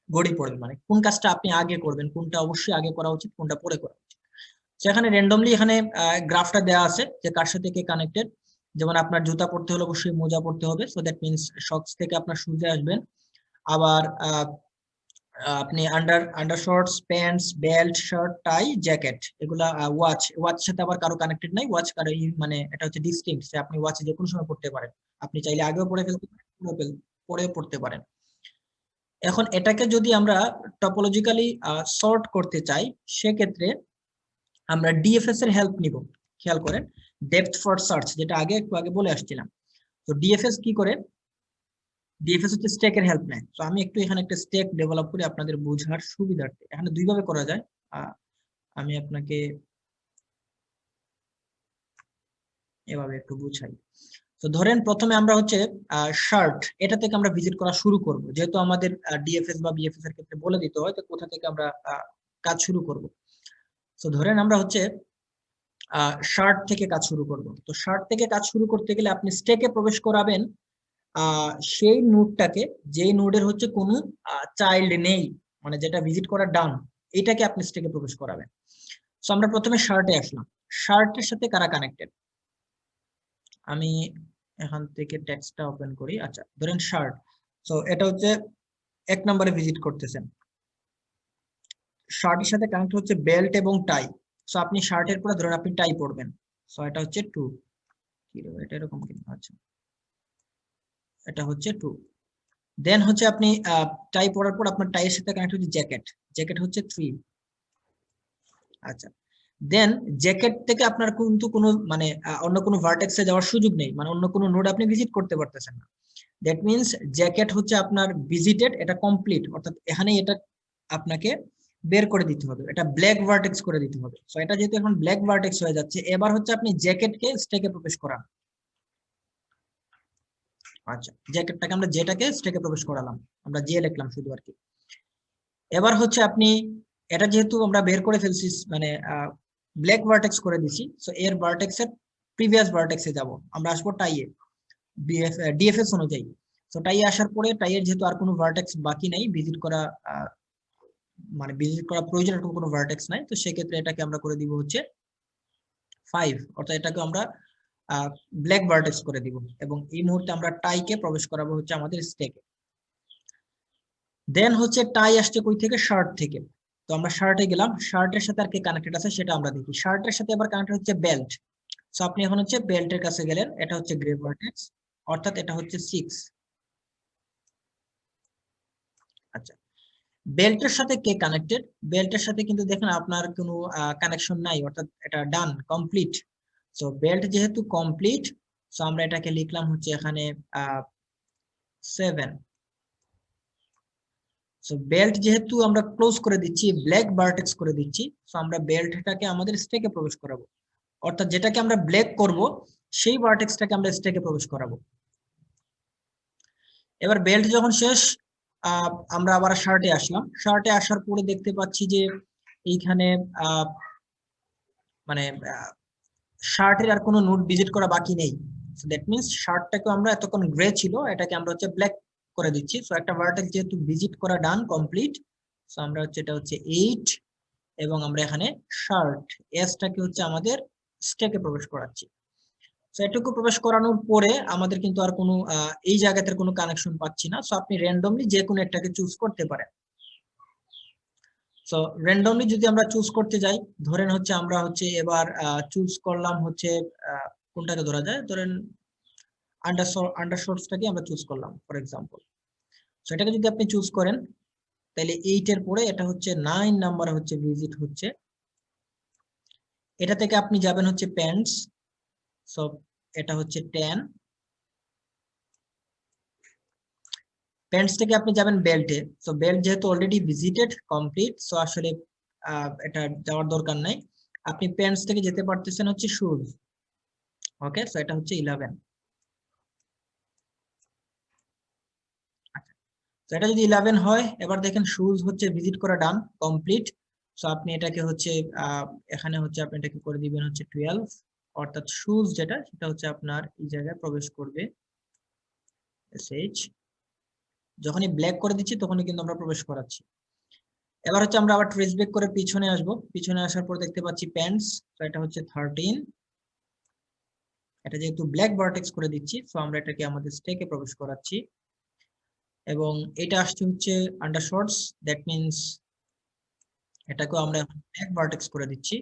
ঘড়ি পরবেন, মানে কোন কাজটা আপনি আগে করবেন, কোনটা অবশ্যই আগে করা উচিত কোনটা পরে করা উচিত। সেখানে র্যান্ডমলি এখানে গ্রাফটা দেওয়া আছে যে কার সাথে কে কানেক্টেড। যেমন আপনার জুতা পরতে হলে অবশ্যই মোজা পরতে হবে, সো দ্যাট মিনস শক্স থেকে আপনার শুজে আসবেন। আবার আপনি undershorts, pants, belt, shirt, tie, jacket, এগুলা ওয়াচ সাথে আবার কারো কানেক্টেড নাই, ওয়াচ কারো মানে এটা হচ্ছে ডিস্টিংক্ট, আপনি ওয়াচ যে কোনো সময় পড়তে পারেন, আপনি চাইলে আগেও পরে ফেলতে পারেন পরেও পড়তে পারেন। এখন এটাকে যদি আমরা টপোলজিক্যালি সর্ট করতে চাই, সেক্ষেত্রে আমরা ডিএফএস এর হেল্প নিব। খেয়াল করেন, ডেপথ ফার্স্ট সার্চ, যেটা একটু আগে বলে আসছিলাম। তো ডিএফএস কি করে, ডিএফএস হচ্ছে স্ট্যাকের হেল্প নেয়। তো আমি একটু এখানে একটা স্ট্যাক ডেভেলপ করি আপনাদের বোঝার সুবিধার্থে। এখানে দুইভাবে করা যায়, আমি আপনাকে এভাবে একটু বুঝাই। তো ধরেন প্রথমে আমরা হচ্ছে শার্ট, এটা থেকে আমরা ভিজিট করা শুরু করব, যেহেতু আমাদের ডিএফএস বা বিএফএস এর ক্ষেত্রে বলে দিতে হয় তো কোথা থেকে আমরা কাজ শুরু করব। তো ধরেন আমরা হচ্ছে শার্ট থেকে কাজ শুরু করব। তো শার্ট থেকে কাজ শুরু করতে গেলে আপনি স্ট্যাকে প্রবেশ করাবেন সেই নোডটাকে, যেই নোডের হচ্ছে কোনো চাইল্ড নেই, মানে যেটা ভিজিট করা ডান, এটাকে আপনি স্ট্যাকে প্রবেশ করাবেন। তো আমরা প্রথমে শার্টে আসলাম, শার্টের সাথে কারা কানেক্টেড, আমি এখান থেকে টেক্সটটা ওপেন করি। আচ্ছা ধরেন শার্ট, তো এটা হচ্ছে 1 নম্বরে ভিজিট করতেছেন। শার্টের সাথে কানেক্ট হচ্ছে বেল্ট এবং টাই, সো আপনি শার্টের পরে ধরেন আপনি টাই পরবেন, সো এটা হচ্ছে 2, কি রে এটা এরকম কি, আচ্ছা এটা হচ্ছে 2। দেন হচ্ছে আপনি টাই পরার পর আপনার টাইয়ের সাথে কানেক্ট হচ্ছে জ্যাকেট, জ্যাকেট হচ্ছে 3। আচ্ছা দেন জ্যাকেট থেকে আপনার কিন্তু কোনো মানে অন্য কোনো ভার্টেক্সে যাওয়ার সুযোগ নেই, মানে অন্য কোনো নোড আপনি ভিজিট করতে পারতেছেন না। দ্যাট মিনস জ্যাকেট হচ্ছে আপনার ভিজিটেড, এটা কমপ্লিট, অর্থাৎ এখানে এটা আপনাকে বের করে দিতে হবে, এটা ব্ল্যাক ভার্টেক্স করে দিতে হবে। সো এটা যেহেতু এখন ব্ল্যাক ভার্টেক্স হয়ে যাচ্ছে, এবার হচ্ছে আপনি জ্যাকেটকে স্ট্যাকে প্রবেশ করান। আচ্ছা জ্যাকেটটাকে আমরা যেটাকে স্ট্যাকে প্রবেশ করালাম, আমরা যে লিখলাম শুধু আর কি। এবার হচ্ছে আপনি এটা যেহেতু আমরা বের করে ফেলছি, মানে ব্ল্যাক ভার্টেক্স করে দিছি, সো এর ভার্টেক্সের প্রিভিয়াস ভার্টেক্সে যাব, আমরা আসবো টাইয়ে ডিএফএস অনুযায়ী। তো টাইয়ে আসার পরে টাইয়ের যেহেতু আর কোনো ভার্টেক্স বাকি নাই ভিজিট করা, মানে ভিজিট করা প্রয়োজন এরকম কোনো ভার্টেক্স নাই, তো সেক্ষেত্রে এটাকে আমরা করে দিব হচ্ছে 5, অর্থাৎ এটাকে আমরা ব্ল্যাক ভার্টেক্স করে দিব, এবং এই মুহূর্তে আমরা টাইকে প্রবেশ করাবো হচ্ছে আমাদের স্ট্যাকে। দেন হচ্ছে টাই আসছে কই থেকে, শার্ট থেকে। তো আমরা শার্টে গেলাম, শার্টের সাথে আর কি কানেক্টেড আছে সেটা আমরা দেখি। শার্টের সাথে আবার কানেক্টেড হচ্ছে বেল্ট, সো আপনি এখন হচ্ছে বেল্টের কাছে গেলেন, এটা হচ্ছে গ্রে ভার্টেক্স, অর্থাৎ এটা হচ্ছে 6। আচ্ছা বেল্টের সাথে কে কানেক্টেড, বেল্টের সাথে কিন্তু দেখেন আপনার কোনো কানেকশন নাই, অর্থাৎ এটা ডান কমপ্লিট। সো বেল্ট যেহেতু কমপ্লিট, সো আমরা এটাকে লিখলাম হচ্ছে এখানে 7। সো বেল্ট যেহেতু আমরা ক্লোজ করে দিচ্ছি, ব্ল্যাক ভার্টেক্স করে দিচ্ছি, সো আমরা বেল্টটাকে আমাদের স্ট্যাকে প্রবেশ করাবো, অর্থাৎ যেটাকে আমরা ব্ল্যাক করব সেই ভার্টেক্সটাকে আমরা স্ট্যাকে প্রবেশ করাবো। এবার বেল্ট যখন শেষ, আমরা আবার শার্টে আসলাম। শার্টে আসার পরে দেখতে পাচ্ছি যে এইখানে মানে শার্টের আর কোনো নোট ভিজিট করা বাকি নেই। সো দ্যাট মিন্স শার্টটাকে আমরা এতক্ষণ গ্রে ছিল, এটাকে আমরা হচ্ছে ব্ল্যাক করে দিচ্ছি। সো একটা ভার্টেক্স যেহেতু ভিজিট করা ডান কমপ্লিট, সো আমরা হচ্ছে এটা হচ্ছে 8 এবং আমরা এখানে শার্ট এসটাকে হচ্ছে আমাদের স্ট্যাকে প্রবেশ করাচ্ছি। সো এটুকু প্রবেশ করানোর পরে আমাদের কিন্তু আর কোনো এই জায়গাতে কোনো কানেকশন পাচ্ছি না। সো আপনি র্যান্ডমলি যে কোনো একটাকে চুজ করতে পারেন। সো র্যান্ডমলি যদি আমরা চুজ করতে যাই, ধরেন হচ্ছে আমরা হচ্ছে এবার চুজ করলাম হচ্ছে কোনটাকে ধরা যায়, ধরেন আন্ডারশোর্সটাকে আমরা চুজ করলাম ফর এক্সাম্পল। সো এটাকে যদি আপনি চুজ করেন তাহলে 8 এর পরে এটা হচ্ছে 9 নাম্বার হচ্ছে ভিজিট হচ্ছে। এটা থেকে আপনি যাবেন হচ্ছে প্যান্টস। সো এটা হচ্ছে 10। প্যান্টস থেকে আপনি যাবেন বেল্টে। সো বেল্ট যেহেতু অলরেডি ভিজিটেড কমপ্লিট, সো আসলে এটা যাওয়ার দরকার নাই। আপনি প্যান্টস থেকে যেতে পারতেছেন হচ্ছে শুজ। ওকে, সো এটা হচ্ছে 11। তো এটা যদি 11 হয়, এবার দেখেন শুজ হচ্ছে ভিজিট করা ডান কমপ্লিট। সো আপনি এটাকে হচ্ছে এখানে হচ্ছে আপনি এটাকে করে দিবেন হচ্ছে 12, অর্থাৎ শুজ যেটা সেটা হচ্ছে আপনার এই জায়গায় প্রবেশ করবে এসএইচ। যখনই ব্ল্যাক করে দিচ্ছি তখনই কিন্তু আমরা প্রবেশ করাচ্ছি। এবার হচ্ছে আমরা আবার ট্রেস ব্যাক করে পিছনে আসব। পিছনে আসার পর দেখতে পাচ্ছি প্যান্টস, তো এটা হচ্ছে 13। এটা যেহেতু ব্ল্যাক ভার্টেক্স করে দিচ্ছি, সো আমরা এটাকে আমাদের স্টেকে প্রবেশ করাচ্ছি এবং এটা আসছে হচ্ছে আন্ডারশর্টস। দ্যাট মিন্স এটাকেও আমরা এখন ব্ল্যাক ভার্টেক্স করে দিচ্ছি।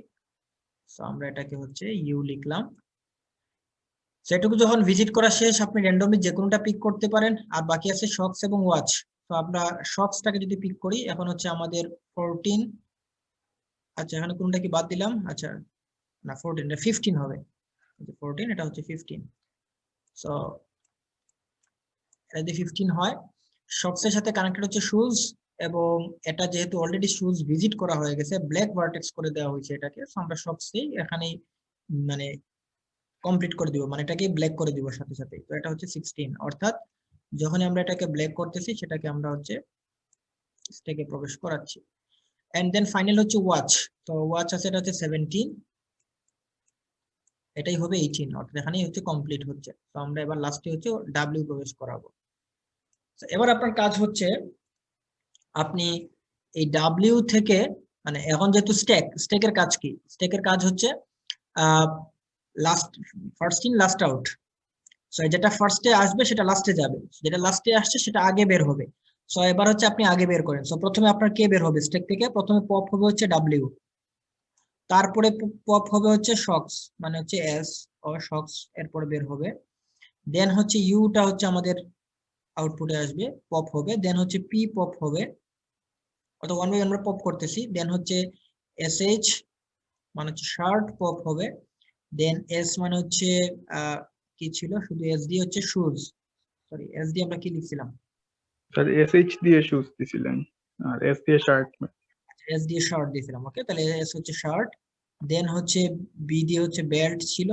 সো আমরা এটাকে হচ্ছে ইউ লিখলাম। সেটুকু যখন ভিজিট করা শেষ, আপনি র্যান্ডমলি যে কোনোটা পিক করতে পারেন। আর বাকি আছে শক্স এবং ওয়াচ। তো আমরা শক্সটাকে যদি পিক করি, এখন হচ্ছে আমাদের 14। আচ্ছা, এখানে কোনটা কি বাদ দিলাম? আচ্ছা না, 14 এটা 15 হবে। 14 এটা হচ্ছে 15। সো এটা যদি 15 হয়, শক্সের সাথে কানেক্টেড হচ্ছে শুজ এবং এটা যেহেতু অলরেডি শুজ ভিজিট করা হয়ে গেছে, ব্ল্যাক ভার্টেক্স করে দেওয়া হয়েছে এটাকে। সো আমরা শক্সেই এখানেই মানে কমপ্লিট করে দিব, মানে এটাকে ব্ল্যাক করে দিব সাথে সাথে। তো এটা হচ্ছে 16, অর্থাৎ যখনই আমরা এটাকে ব্ল্যাক করতেছি সেটাকে আমরা হচ্ছে স্টেকে প্রবেশ করাচ্ছি। এন্ড দেন ফাইনাল হচ্ছে ওয়াচ। তো ওয়াচ আছে, এটা হচ্ছে 17, এটাই হবে 18, অর্থাৎ এখানেই হচ্ছে কমপ্লিট হচ্ছে। তো আমরা এবার লাস্টে হচ্ছে ডাব্লিউ প্রবেশ করাবো। এবার আপনার কাজ হচ্ছে আপনি এই ডাব্লিউ থেকে, মানে এখন যেহেতু স্টেকের কাজ কি? স্টেকের কাজ হচ্ছে last first in last out. So যেটা ফার্স্টে আসবে সেটা লাস্টে যাবে, যেটা লাস্টে আসছে সেটা আগে বের হবে। সো এবার হচ্ছে আপনি আগে বের করেন। সো প্রথমে আপনার কে বের হবে স্টেক থেকে? প্রথমে পপ হবে হচ্ছে ডাব্লিউ, তারপরে পপ হবে হচ্ছে শক্স, মানে হচ্ছে এস ও শক্স, এরপর বের হবে। দেন হচ্ছে ইউটা হচ্ছে আমাদের আউটপুটে আসবে, পপ হবে। দেন হচ্ছে পি পপ হবে, অর্থাৎ ওয়ান বাই আমরা পপ করতেছি। দেন হচ্ছে এসএইচ মানে হচ্ছে শার্ট পপ হবে। দেন এস মানে হচ্ছে কি ছিল, শুধু এস দিয়ে হচ্ছে শুজ। সরি, এস দিয়ে আমরা কি লিখছিলাম? স্যার এসএইচ দিয়ে শুজ দিছিলেন আর এস দিয়ে শার্ট। এস দিয়ে শার্ট দিয়েছিলাম। ওকে, তাহলে এস হচ্ছে শার্ট। দেন হচ্ছে বি দিয়ে হচ্ছে বেল্ট ছিল,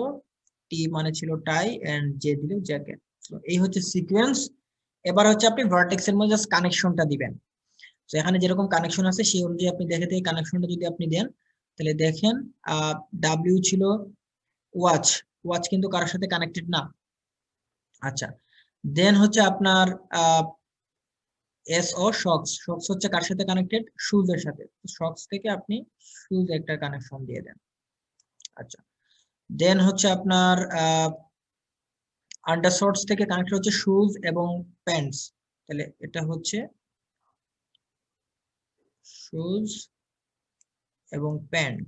টি মানে ছিল টাই, এন্ড জে দিলে জ্যাকেট। তো এই হচ্ছে সিকোয়েন্স। এবার হচ্ছে আপনি ভার্টেক্স এর মধ্যে জাস্ট কানেকশনটা দিবেন। তো এখানে যেরকম কানেকশন আছে সেই অনুযায়ী আপনি দেখে থেকে কানেকশনটা যদি আপনি দেন, তাহলে দেখেন ডাব্লিউ ছিল ওয়াচ, ওয়াচ কিন্তু কারোর সাথে কানেক্টেড না। আচ্ছা, দেন হচ্ছে আপনার এস ও শক্স, শক্স হচ্ছে কার সাথে কানেক্টেড? শুজ এর সাথে। শক্স থেকে আপনি শুজ একটা কানেকশন দিয়ে দেন। আচ্ছা, দেন হচ্ছে আপনার আন্ডারশর্টস থেকে কানেক্টেড হচ্ছে শুজ এবং প্যান্টস, তাহলে এটা হচ্ছে শুজ এবং প্যান্ট,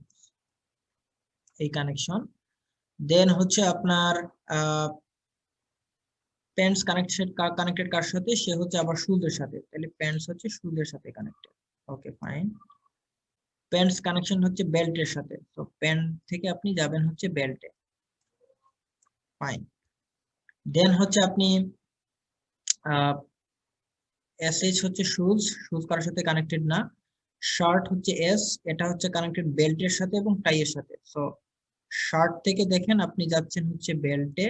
এই কানেকশন। দেন হচ্ছে আপনার প্যান্টস কানেক্টেড কার সাথে? সে হচ্ছে আবার শুজ এর সাথে, তাহলে প্যান্টস হচ্ছে শুজ এর সাথে connected. Okay fine. Pants connection হচ্ছে বেল্টের সাথে, তো প্যান্ট থেকে আপনি যাবেন হচ্ছে বেল্টে। ফাইন। দেন হচ্ছে আপনি এসএইচ হচ্ছে শুজ, শুজ কারোর সাথে কানেক্টেড না। শার্ট হচ্ছে এস, এটা হচ্ছে কানেক্টেড বেল্টের সাথে এবং টাই এর সাথে। সো শার্ট থেকে দেখেন আপনি যাচ্ছেন হচ্ছে বেল্টে,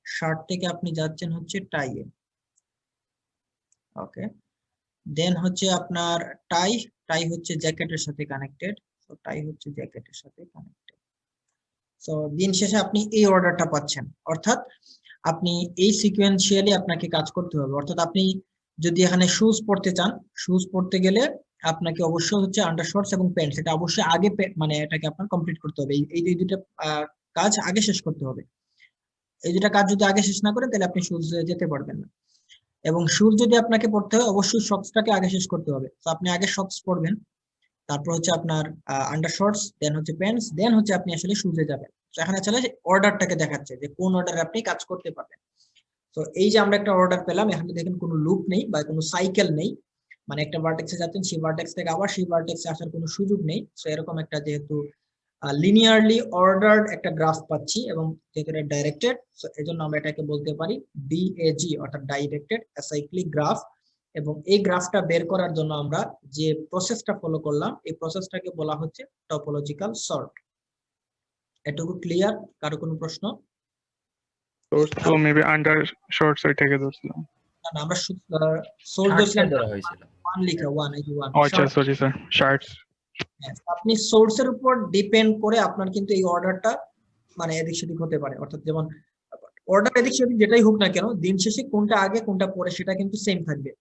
শার্ট থেকে আপনি যাচ্ছেন হচ্ছে টাইয়ে। ওকে, দেন হচ্ছে আপনার টাই, টাই হচ্ছে জ্যাকেটের সাথে কানেক্টেড, তো টাই হচ্ছে জ্যাকেটের সাথে কানেক্টেড। তো দিন শেষে আপনি এই অর্ডারটা পাচ্ছেন, অর্থাৎ আপনি এই সিকোয়েন্সিয়ালি আপনাকে কাজ করতে হবে। অর্থাৎ আপনি যদি এখানে শুজ পরতে চান, শুজ পরতে গেলে আপনাকে অবশ্যই হচ্ছে আন্ডারশর্টস এবং প্যান্টস, এটা অবশ্যই আগে মানে এটাকে আপনার কমপ্লিট করতে হবে। এই দুইটা কাজ আগে শেষ করতে হবে। এই দুটা কাজ যদি আগে শেষ না করেন তাহলে আপনি শুজ যেতে পারবেন না। এবং শুজ যদি আপনাকে পড়তে হয় অবশ্যই সক্সটাকে আগে শেষ করতে হবে। তো আপনি আগে সক্স পরবেন, তারপর হচ্ছে আপনার আন্ডারশর্টস, দেন হচ্ছে প্যান্টস, দেন হচ্ছে আপনি আসলে শুজে যাবেন। তো এখানে আসলে অর্ডারটাকে দেখাচ্ছে যে কোন অর্ডারে আপনি কাজ করতে পারবেন। তো এই যে আমরা একটা অর্ডার পেলাম, এখানে দেখেন কোনো লুপ নেই বা কোনো সাইকেল নেই, মানে একটা ভার্টেক্সে যাচ্ছেন, সেই ভার্টেক্স থেকে আবার সেই ভার্টেক্সে আসার কোনো সুযোগ নেই। তো এরকম একটা যেহেতু লিনিয়ারলি অর্ডার্ড একটা গ্রাফ পাচ্ছি এবং যেহেতু এটা ডাইরেক্টেড, সো এজন্য আমরা এটাকে বলতে পারি ডিএজি, অর্থাৎ ডাইরেক্টেড অ্যাসাইক্লিক গ্রাফ। এবং এই গ্রাফটা বের করার জন্য আমরা যে প্রসেসটা ফলো করলাম, এই প্রসেসটাকে বলা হচ্ছে টপোলজিক্যাল সর্ট। এটুকু ক্লিয়ার? কারো কোনো প্রশ্ন? তো মেবি আন্ডার শর্টস ওইটাকে ধরছিলাম। না, আমরা সোর্স শার্টসটা ধরছিলাম ধরা হয়েছিল। ওয়ান লিখা, ওয়ান, এই যে ওয়ান। আচ্ছা সরি স্যার, শার্টস। আপনি সোর্সের উপর ডিপেন্ড করে আপনার কিন্তু এই অর্ডারটা মানে এদিক সেদিক হতে পারে। অর্থাৎ যেমন অর্ডার এদিক সেদিক যেটাই হোক না কেন, দিন শেষে কোনটা আগে কোনটা পরে সেটা কিন্তু সেম থাকবে।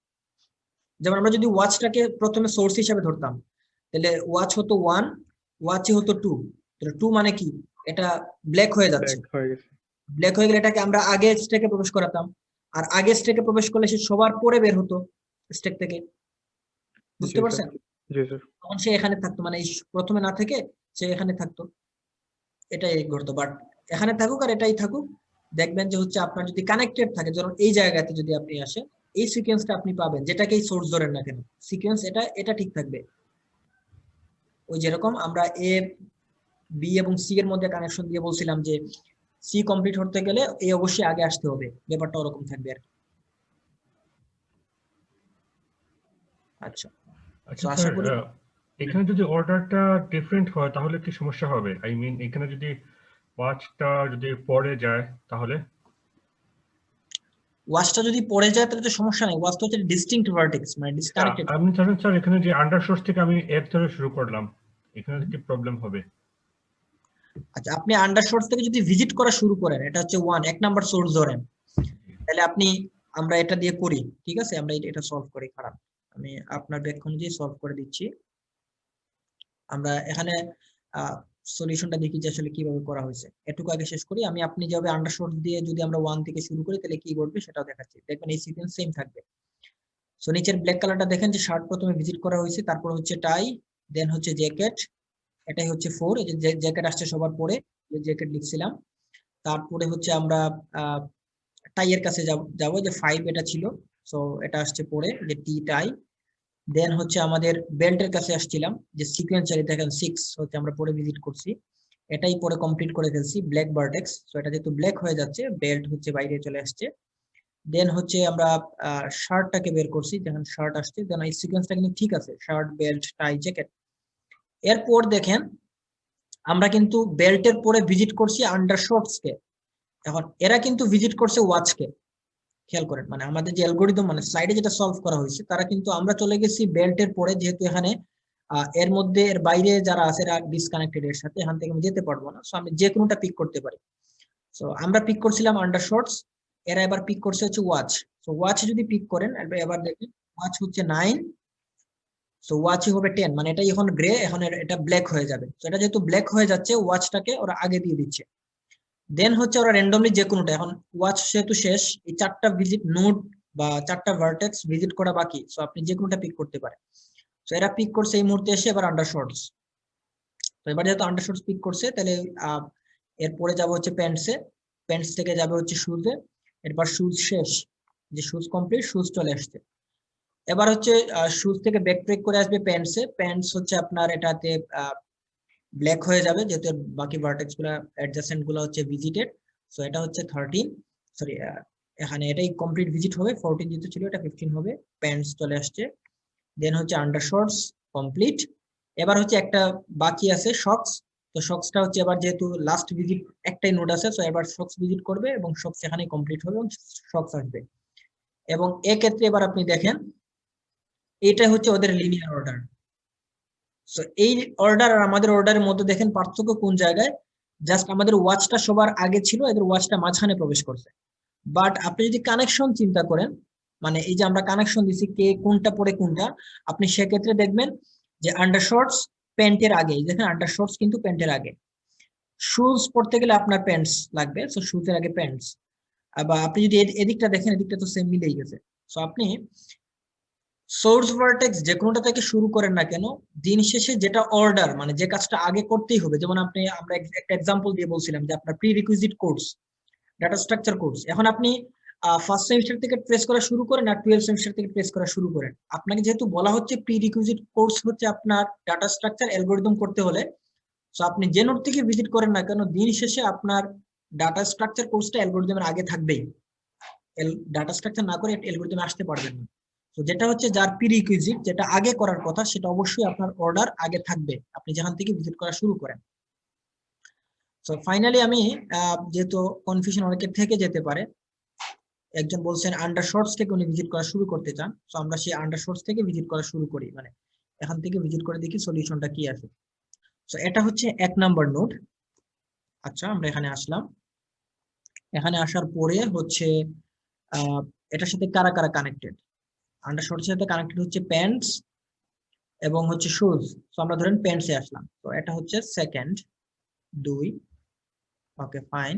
যেমন আমরা যদি ওয়াচটাকে প্রথমে সোর্স হিসাবে ধরতাম, তাহলে ওয়াচ হতো 1, ওয়াচই হতো 2। তাহলে 2 মানে কি? এটা ব্ল্যাক হয়ে যাচ্ছে। ব্ল্যাক হয়ে গেলে এটাকে আমরা আগে স্টেকে প্রবেশ করাতাম, আর আগে স্টেকে প্রবেশ করলে সে সবার পরে বের হতো স্টেক থেকে। বুঝতে পারছেন? জি স্যার। তখন সে এখানে থাকতো, মানে প্রথমে না থেকে সে এখানে থাকতো, এটাই ঘটতো। বাট এখানে থাকুক আর এটাই থাকুক, দেখবেন যে হচ্ছে আপনার যদি কানেক্টেড থাকে, যেমন এই জায়গাতে যদি আপনি আসেন, এই সিকোয়েন্সটা আপনি পাবেন, যেটাকেই সোর্স ধরেন না কেন, সিকোয়েন্স এটা ঠিক থাকবে। ওই যেরকম আমরা এ, বি এবং সি এর মধ্যে কানেকশন দিয়ে বলছিলাম যে সি কমপ্লিট হতে গেলে এ অবশ্যই আগে আসতে হবে, ব্যাপারটা ওরকম থাকবে আর কি। আচ্ছা, আচ্ছা তো আশা স্যার, করি এখানে যদি অর্ডারটা ডিফারেন্ট হয় তাহলে কি সমস্যা হবে? আই মিন এখানে যদি ওয়াচটা যদি পরে যায় তাহলে? ওয়াচটা যদি পড়ে যায় তাহলে তো সমস্যা নেই, ওয়াচ তো হচ্ছে ডিসটিংক্ট ভার্টেক্স, মানে ডিসকানেক্টেড। আপনি জানেন স্যার, এখানে যে আন্ডারশোর্স থেকে আমি এক ধরে শুরু করলাম, এখানে কি প্রবলেম হবে? আচ্ছা, আপনি আন্ডারশর্টস থেকে যদি ভিজিট করা শুরু করেন, এটা হচ্ছে 1, এক নাম্বার সোর্স ধরেন, তাহলে আপনি, আমরা এটা দিয়ে করি, ঠিক আছে? আমরা এটা সলভ করি, খারাপ, আমি আপনার ব্যাখ্যা অনুযায়ী সলভ করে দিচ্ছি। আমরা এখানে সলিউশনটা দেখি যে আসলে কিভাবে করা হয়েছে। এটুকু আগে শেষ করি। আপনি যেভাবে আন্ডারশর্ট দিয়ে যদি আমরা 1 থেকে শুরু করি তাহলে কি ঘটবে সেটাও দেখাচ্ছি, দেখবেন এই সিকোয়েন্স সেম থাকবে। সো নিচের ব্ল্যাক কালারটা দেখেন যে শার্ট প্রথমে ভিজিট করা হয়েছে, তারপর হচ্ছে টাই, দেন হচ্ছে জ্যাকেট, এটাই হচ্ছে 4, এই যে জ্যাকেট আসছে সবার পরে, যে জ্যাকেট লিখছিলাম। তারপরে হচ্ছে আমরা টাই এর কাছে যাব যে 5 এটা ছিল, সো এটা আসছে পরে, যে টি টাই। দেন হচ্ছে আমাদের বেল্টের কাছে আসছিলাম, যে সিকোয়েন্সারি দেখেন 6 হচ্ছে আমরা পরে ভিজিট করছি, এটাই পরে কমপ্লিট করে ফেলছি ব্ল্যাক ভার্টেক্স। সো এটা যেহেতু ব্ল্যাক হয়ে যাচ্ছে, বেল্ট হচ্ছে বাইরে চলে আসছে। দেন হচ্ছে আমরা শার্টটাকে বের করছি, যখন শার্ট আসছে, দেন এই সিকোয়েন্সটা কিন্তু ঠিক আছে, শার্ট, বেল্ট, টাই, জ্যাকেট। এরপর দেখেন আমরা কিন্তু বেল্টের পরে ভিজিট করছি আন্ডারশর্টস কে, এখন এরা কিন্তু ভিজিট করছে ওয়াচ কে। খেয়াল করেন, মানে আমাদের যে অ্যালগরিদম, মানে স্লাইডে যেটা সলভ করা হয়েছে, তারা কিন্তু, আমরা চলে গেছি বেল্টের পরে, যেহেতু এখানে এর মধ্যে এর বাইরে যারা আছে এরা ডিসকানেক্টেড এর সাথে, এখান থেকে আমি যেতে পারবো না। সো আমি যে কোনোটা পিক করতে পারি। সো আমরা পিক করছিলাম আন্ডারশর্টস, এরা এবার পিক করছে হচ্ছে ওয়াচ। সো ওয়াচ যদি পিক করেন, এবার দেখেন ওয়াচ হচ্ছে 9, সো ওয়াচই হবে 10, মানে এটা এখন গ্রে, এখন এটা ব্ল্যাক হয়ে যাবে। তো এটা যেহেতু ব্ল্যাক হয়ে যাচ্ছে, ওয়াচটাকে ওরা আগে দিয়ে দিচ্ছে। দেন হচ্ছে ওরা র্যান্ডমলি যে কোনোটা, এখন ওয়াচ যেহেতু শেষ, এই 4টা ভিজিট নোড বা 4টা ভার্টেক্স ভিজিট করা বাকি, সো আপনি যে কোনোটা পিক করতে পারেন। সো এরা পিক করছে এই মুহূর্তে এসে এবার আন্ডারশর্টস। তো এবার যেহেতু আন্ডারশর্টস পিক করছে, তাহলে এরপরে যাবে হচ্ছে প্যান্টসে, প্যান্টস থেকে যাবে হচ্ছে শুজে, এরপর শুজ শেষ, যে শুজ কমপ্লিট, শুজ চলে আসছে। এবার হচ্ছে শুজ থেকে ব্যাক ট্রেক করে আসবে প্যান্টসে, প্যান্টস হচ্ছে আপনার এটাতে ব্ল্যাক হয়ে যাবে, যেহেতু বাকি ভার্টেক্স গুলা অ্যাডজাসেন্ট গুলো হচ্ছে ভিজিটেড। সো এটা হচ্ছে 13, সরি এখানে এটাই কমপ্লিট ভিজিট হবে, 14 যেহেতু ছিল এটা 15 হবে, প্যান্টস চলে আসছে। দেন হচ্ছে আন্ডারশর্টস কমপ্লিট। এবার হচ্ছে একটা বাকি আছে শক্স, তো শক্সটা হচ্ছে এবার যেহেতু লাস্ট ভিজিট একটাই নোড আছে, সো এবার শক্স ভিজিট করবে এবং শক্স এখানেই কমপ্লিট হবে এবং শক্স আসবে। এবং এক্ষেত্রে এবার আপনি দেখেন এটা হচ্ছে ওদের লিনিয়ার অর্ডার। সো এই অর্ডার আর আমাদের অর্ডারের মধ্যে দেখেন পার্থক্য কোন জায়গায়, জাস্ট আমাদের ওয়াচটা সবার আগে ছিল, এদের ওয়াচটা মাঝখানে প্রবেশ করছে। বাট আপনি যদি কানেকশন চিন্তা করেন, মানে এই যে আমরা কানেকশন দিছি কে কোনটা পরে কোনটা, আপনি সেক্ষেত্রে দেখবেন যে আন্ডারশর্টস প্যান্টের আগে, দেখেন আন্ডারশর্টস কিন্তু প্যান্টের আগে, শুজ পরতে গেলে আপনার প্যান্টস লাগবে, সো শুজের আগে প্যান্টস। আবার আপনি যদি এদিকটা দেখেন, এদিকটা তো সেম মিলেই গেছে। সো আপনি সোর্স ভার্টেক্স যে কোনোটা থেকে শুরু করেন না কেন, দিন শেষে যেটা অর্ডার, মানে যে কাজটা আগে করতেই হবে, যেমন আমরা একটা এক্সাম্পল দিয়ে বলছিলাম যে আপনার pre requisite course, data structure course, এখন আপনি ফার্স্ট সেমিস্টার থেকে ট্রেস করা শুরু করেন আর 12 সেমিস্টার থেকে ট্রেস করা শুরু করেন, আপনাকে যেহেতু বলা হচ্ছে প্রি রিকুইজিট কোর্স হচ্ছে আপনার ডাটা স্ট্রাকচার অ্যালগরিদম করতে হলে, সো আপনি যে নোট থেকে ভিজিট করেন না কেন, দিন শেষে আপনার ডাটা স্ট্রাকচার কোর্সটা অ্যালগরিদমের আগে থাকবেই। ডাটা স্ট্রাকচার না করে অ্যালগরিদমে আসতে পারবেন না। তো যেটা হচ্ছে যার প্রিরিকুইজিট, যেটা আগে করার কথা, সেটা অবশ্যই আপনার অর্ডার আগে থাকবে আপনি যেখান থেকে ভিজিট করা শুরু করেন। সো ফাইনালি আমি যেহেতু কনফিউশন অনেকের থেকে যেতে পারে, একজন বলছেন আন্ডারশর্টস থেকে উনি ভিজিট করা শুরু করতে চান, তো আমরা সেই আন্ডারশর্টস থেকে ভিজিট করা শুরু করি, মানে এখান থেকে ভিজিট করে দেখি সলিউশনটা কি আছে। তো এটা হচ্ছে 1 নাম্বার নোড। আচ্ছা, আমরা এখানে আসলাম, এখানে আসার পরে হচ্ছে এটার সাথে কারা কারা কানেক্টেড, আন্ডারশর্টসের সাথে কানেক্টেড হচ্ছে প্যান্টস এবং হচ্ছে শুজ। তো আমরা ধরেন প্যান্টসে আসলাম, তো এটা হচ্ছে সেকেন্ড 2। ওকে ফাইন,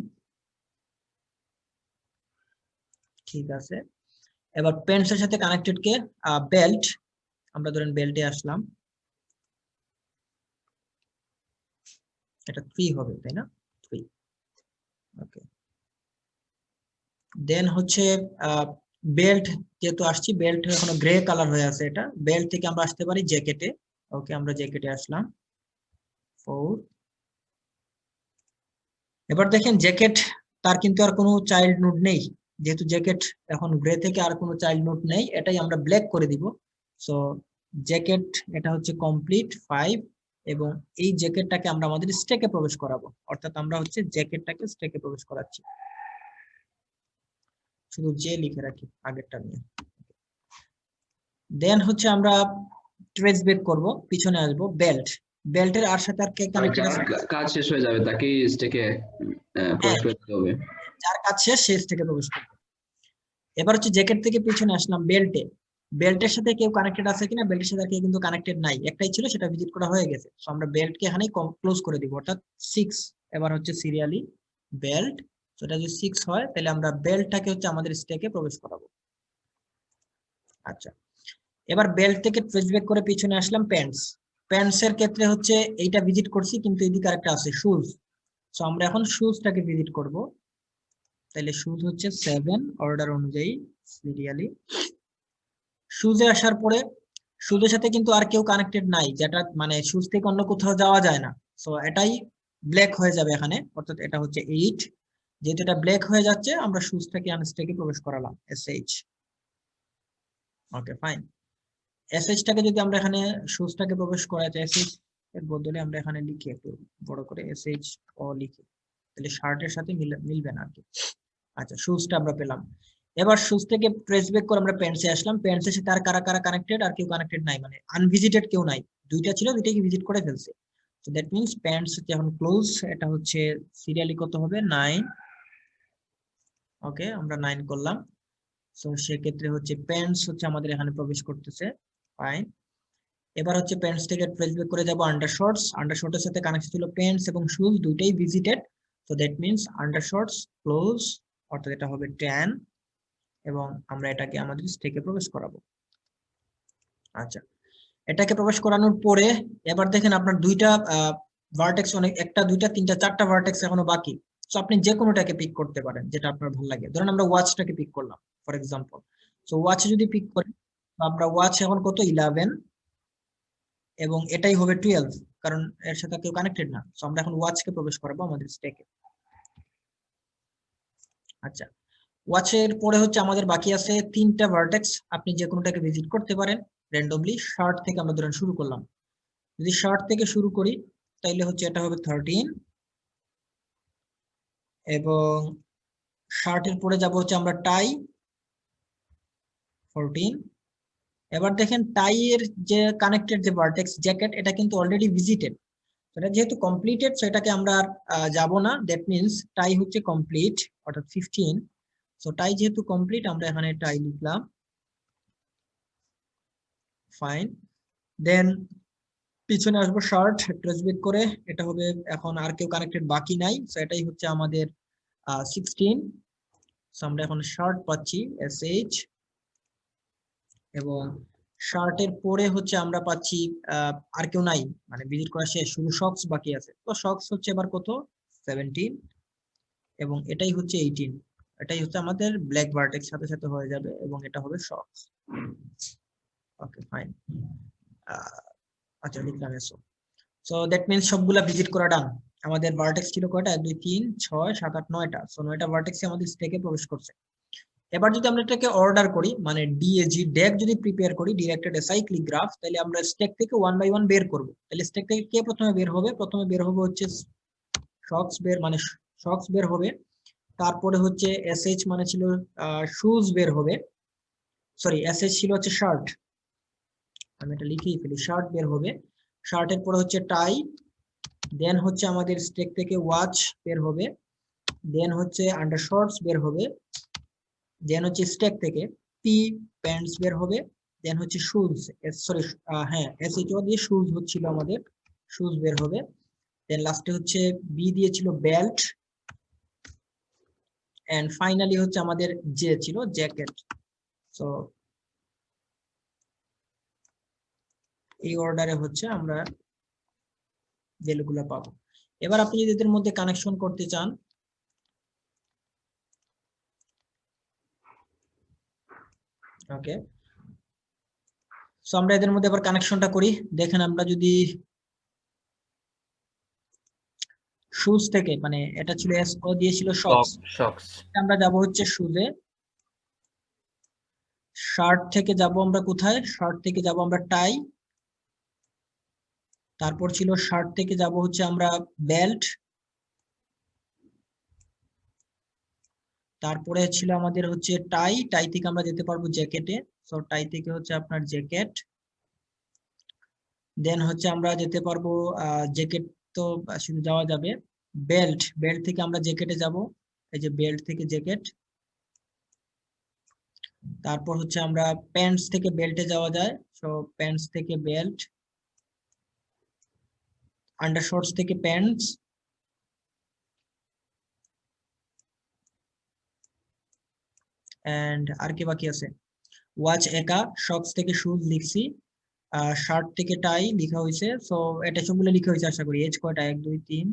ঠিক আছে। এবার প্যান্টসের সাথে কানেক্টেড কে বেল্ট, আমরা ধরেন বেল্টে আসলাম, এটা 3 হবে তাই না, 3। ওকে, দেন হচ্ছে বেল্ট, যেহেতু আসছি বেল্ট এখনো গ্রে কালার হয়ে আছে, এটা বেল্ট থেকে আমরা আসতে পারি জ্যাকেটে। ওকে, আমরা জ্যাকেটে আসলাম 4। এবার দেখেন জ্যাকেট, তার কিন্তু আর কোনো চাইল্ড নোড নেই, যেহেতু জ্যাকেট এখন গ্রে থেকে আর কোনো চাইল্ড নোড নেই, এটাই আমরা ব্ল্যাক করে দিব। সো জ্যাকেট এটা হচ্ছে কমপ্লিট 5, এবং এই জ্যাকেটটাকে আমরা আমাদের স্ট্যাকে প্রবেশ করাবো, অর্থাৎ আমরা হচ্ছে জ্যাকেটটাকে স্ট্যাকে প্রবেশ করাচ্ছি, শুধু জে লিখে রাখি আগেরটা নিয়ে। দেন হচ্ছে আমরা ট্রেস ব্যাক করব, পিছনে আসবো বেল্ট, বেল্টের আর সাথে আর কে কানেক্টেড আছে, কাজ শেষ হয়ে যাবে তাকে স্টেকে প্রবেশ হ্যাঁ, করতে হবে। যার কাজ শেষ সে স্ট্যাকে প্রবেশ করবে। এবার হচ্ছে জ্যাকেট থেকে পিছনে আসলাম বেল্টে, বেল্টের সাথে কেউ কানেক্টেড আছে কিনা, বেল্টের সাথে কেউ কিন্তু কানেক্টেড নাই, একটাই ছিল সেটা ভিজিট করা হয়ে গেছে, তো আমরা বেল্টকে এখানেই ক্লোজ করে দিব, অর্থাৎ 6। এবার হচ্ছে সিরিয়ালি বেল্ট, তো এটা যদি 6 হয় তাহলে আমরা বেল্টটাকে হচ্ছে আমাদের স্ট্যাকে প্রবেশ করাবো। আচ্ছা, এবার বেল্ট থেকে ট্রেস ব্যাক করে পিছনে আসলাম প্যান্টস, প্যান্টস এর ক্ষেত্রে হচ্ছে এইটা ভিজিট করছি, কিন্তু এদিকে আরেকটা আছে শুজ, সো আমরা এখন শুজটাকে ভিজিট করব, তাহলে শুজ হচ্ছে 7 অর্ডার অনুযায়ী সিরিয়ালি। শুজে আসার পরে শুজের সাথে কিন্তু আর কেউ কানেক্টেড নাই, যেটা মানে শুজ থেকে অন্য কোথাও যাওয়া যায় না, সো এটাই ব্ল্যাক হয়ে যাবে এখানে, অর্থাৎ এটা হচ্ছে 8। যেহেতু এটা ব্ল্যাক হয়ে যাচ্ছে, আমরা শুজটাকে আনস্টেকে প্রবেশ করালাম এসএইচ। ওকে ফাইন, এসএইচটাকে যদি আমরা এখানে শুজটাকে প্রবেশ করাতে, এসএইচ এর বদলে আমরা এখানে লিখি একটু বড় করে এসএইচ ও লিখি, তাহলে শার্টের সাথে মিলবে না আর কি। আচ্ছা, শুজটা আমরা পেলাম। এবার শুজ থেকে ট্রেস ব্যাক করে আমরা প্যান্টসে আসলাম, প্যান্টসের সাথে আর কারা কারা কানেক্টেড, আর কেউ কানেক্টেড নাই, মানে আনভিজিটেড কেউ নাই, দুইটা ছিল দুইটাকে ভিজিট করে ফেলছে, সো দ্যাট মিন্স প্যান্টস হচ্ছে এখন ক্লোজ, এটা হচ্ছে সিরিয়ালি কত হবে 9। ওকে, আমরা 9 করলাম, সো সেক্ষেত্রে হচ্ছে প্যান্টস হচ্ছে আমাদের এখানে প্রবেশ করতেছে, ফাইন। এবার হচ্ছে প্যান্টস থেকে ট্রেস ব্যাক করে যাব আন্ডারশর্টস, আন্ডারশর্টের সাথে কানেক্টেড ছিল প্যান্টস এবং শুজ, দুইটাই visited, so that means undershorts close, অর্থাৎ এটা হবে 10, এবং আমরা এটাকে আমাদের স্ট্যাকে প্রবেশ করাবো। আচ্ছা, এটাকে প্রবেশ করানোর পরে এবার দেখেন আপনার দুইটা ভার্টেক্স, অনেক একটা দুইটা তিনটা চারটা ভার্টেক্স এখনো বাকি, সো আপনি যে কোনোটাকে পিক করতে পারেন যেটা আপনার ভালো লাগে। ধরেন আমরা ওয়াচটাকে পিক করলাম ফর এক্সাম্পল, সো ওয়াচ যদি পিক করি, আমরা ওয়াচ এখন কত 11, এবং এটাই হবে 12, কারণ এর সাথে কেউ কানেক্টেড না, সো আমরা এখন ওয়াচকে প্রবেশ করাবো আমাদের স্ট্যাকে। আচ্ছা, ওয়াচের পরে হচ্ছে আমাদের বাকি আছে 3টা ভার্টেক্স, আপনি যে কোনোটাকে ভিজিট করতে পারেন র্যান্ডমলি। শার্ট থেকে আমরা ধরেন শুরু করলাম, যদি শার্ট থেকে শুরু করি তাইলে হচ্ছে এটা হবে 13, এবং শার্টের পরে যাব হচ্ছে আমরা টাই, 14। এবার দেখেন টাই এর যে কানেক্টেড যে ভার্টেক্স জ্যাকেট এটা কিন্তু অলরেডি ভিজিটেড, এটা যেহেতু কমপ্লিটেড সেটাকে আমরা আর যাব না, দ্যাট মিন্স টাই হচ্ছে কমপ্লিট অর্থাৎ 15। সো টাই যেহেতু কমপ্লিট আমরা এখানে টাই লিখলাম, ফাইন। দেন পিছনে আসবো শার্ট, ট্রেস ব্রেক করে, এটা হবে এখন আর কেউ কানেক্টেড বাকি নাই, সো এটাই হচ্ছে আমাদের 16। সো আমরা এখন শার্ট পাচ্ছি এসএইচ, এবং শার্টের পরে হচ্ছে আমরা পাচ্ছি আর কেউ নাই, মানে ভিজিট করা শেষ, শুধু শক্স বাকি আছে। তো শক্স হচ্ছে এবার কত 17, এবং এটাই হচ্ছে 18। এটাই হচ্ছে আমাদের ব্ল্যাক ভার্টেক্স সাথে সাথে হয়ে যাবে, এবং এটা হবে শক্স। ওকে ফাইন, আচ্ছা লিখলাম এসো। সো দ্যাট মিন্স সবগুলা ভিজিট করা ডান। আমাদের ভার্টেক্স ছিল কয়টা, 1 2 3 6 7 8 9টা। সো 9টা ভার্টেক্সে আমাদের স্টেকে প্রবেশ করছে। এবার যদি আমরা এটাকে অর্ডার করি, মানে ডিএজি ডেক যদি প্রিপেয়ার করি, ডিরেক্টেড অ্যাসাইক্লিক গ্রাফ, তাহলে আমরা স্টেক থেকে 1 বাই 1 বের করব। তাহলে স্টেক থেকে কে প্রথমে বের হবে? প্রথমে বের হবে হচ্ছে শক্স বের, মানে শক্স বের হবে। তারপরে হচ্ছে এসএইচ মানে ছিল শুজ বের হবে, সরি এসএইচ ছিল হচ্ছে শার্ট, আমি এটা লিখেই ফেলি, শার্ট বের হবে। শার্টের পরে হচ্ছে টাই, দেন হচ্ছে আমাদের স্টেক থেকে ওয়াচ বের হবে, দেন হচ্ছে আন্ডার শর্টস বের হবে, দেন হচ্ছে স্টেক থেকে পি প্যান্টস বের হবে, দেন হচ্ছে শুজ, সরি হ্যাঁ এসএইচ দিয়ে শুজ হচ্ছিল আমাদের, শুজ বের হবে। দেন লাস্টে হচ্ছে বি দিয়েছিল বেল্ট, এন্ড ফাইনালি হচ্ছে আমাদের যে ছিল জ্যাকেট। সো এই অর্ডারে হচ্ছে আমরা ভ্যালুগুলো পাবো। এবার আপনি যদি এদের মধ্যে কানেকশন করতে চান, ওকে, সো আমরা এদের মধ্যে আবার কানেকশনটা করি। দেখেন আমরা যদি শুজ থেকে, মানে এটা ছিল এস ও দিয়েছিল শক্স, শক্স আমরা যাব হচ্ছে শুজে। শার্ট থেকে যাব আমরা কোথায়? শার্ট থেকে যাব আমরা টাই, তারপর ছিল শার্ট থেকে যাব হচ্ছে আমরা বেল্ট, তারপরে ছিল আমাদের হচ্ছে টাই, টাই থেকে আমরা যেতে পারবো জ্যাকেটে, সো টাই থেকে হচ্ছে আপনার জ্যাকেট, দেন হচ্ছে আমরা যেতে পারবো জ্যাকেট তো শুধু যাওয়া যাবে, বেল্ট, বেল্ট থেকে আমরা জ্যাকেটে যাব, এই যে বেল্ট থেকে জ্যাকেট, তারপর হচ্ছে আমরা প্যান্টস থেকে বেল্টে যাওয়া যায়, সো প্যান্টস থেকে বেল্ট, আন্ডারশর্টস থেকে প্যান্টস, এন্ড আর কি বাকি আছে, ওয়াচ একা, শক্স থেকে শুজ লিখছি, শার্ট থেকে টাই লেখা হয়েছে। সো এটা সবগুলো লেখা হয়েছে আশা করি। এজ কয়টা? 1 2 3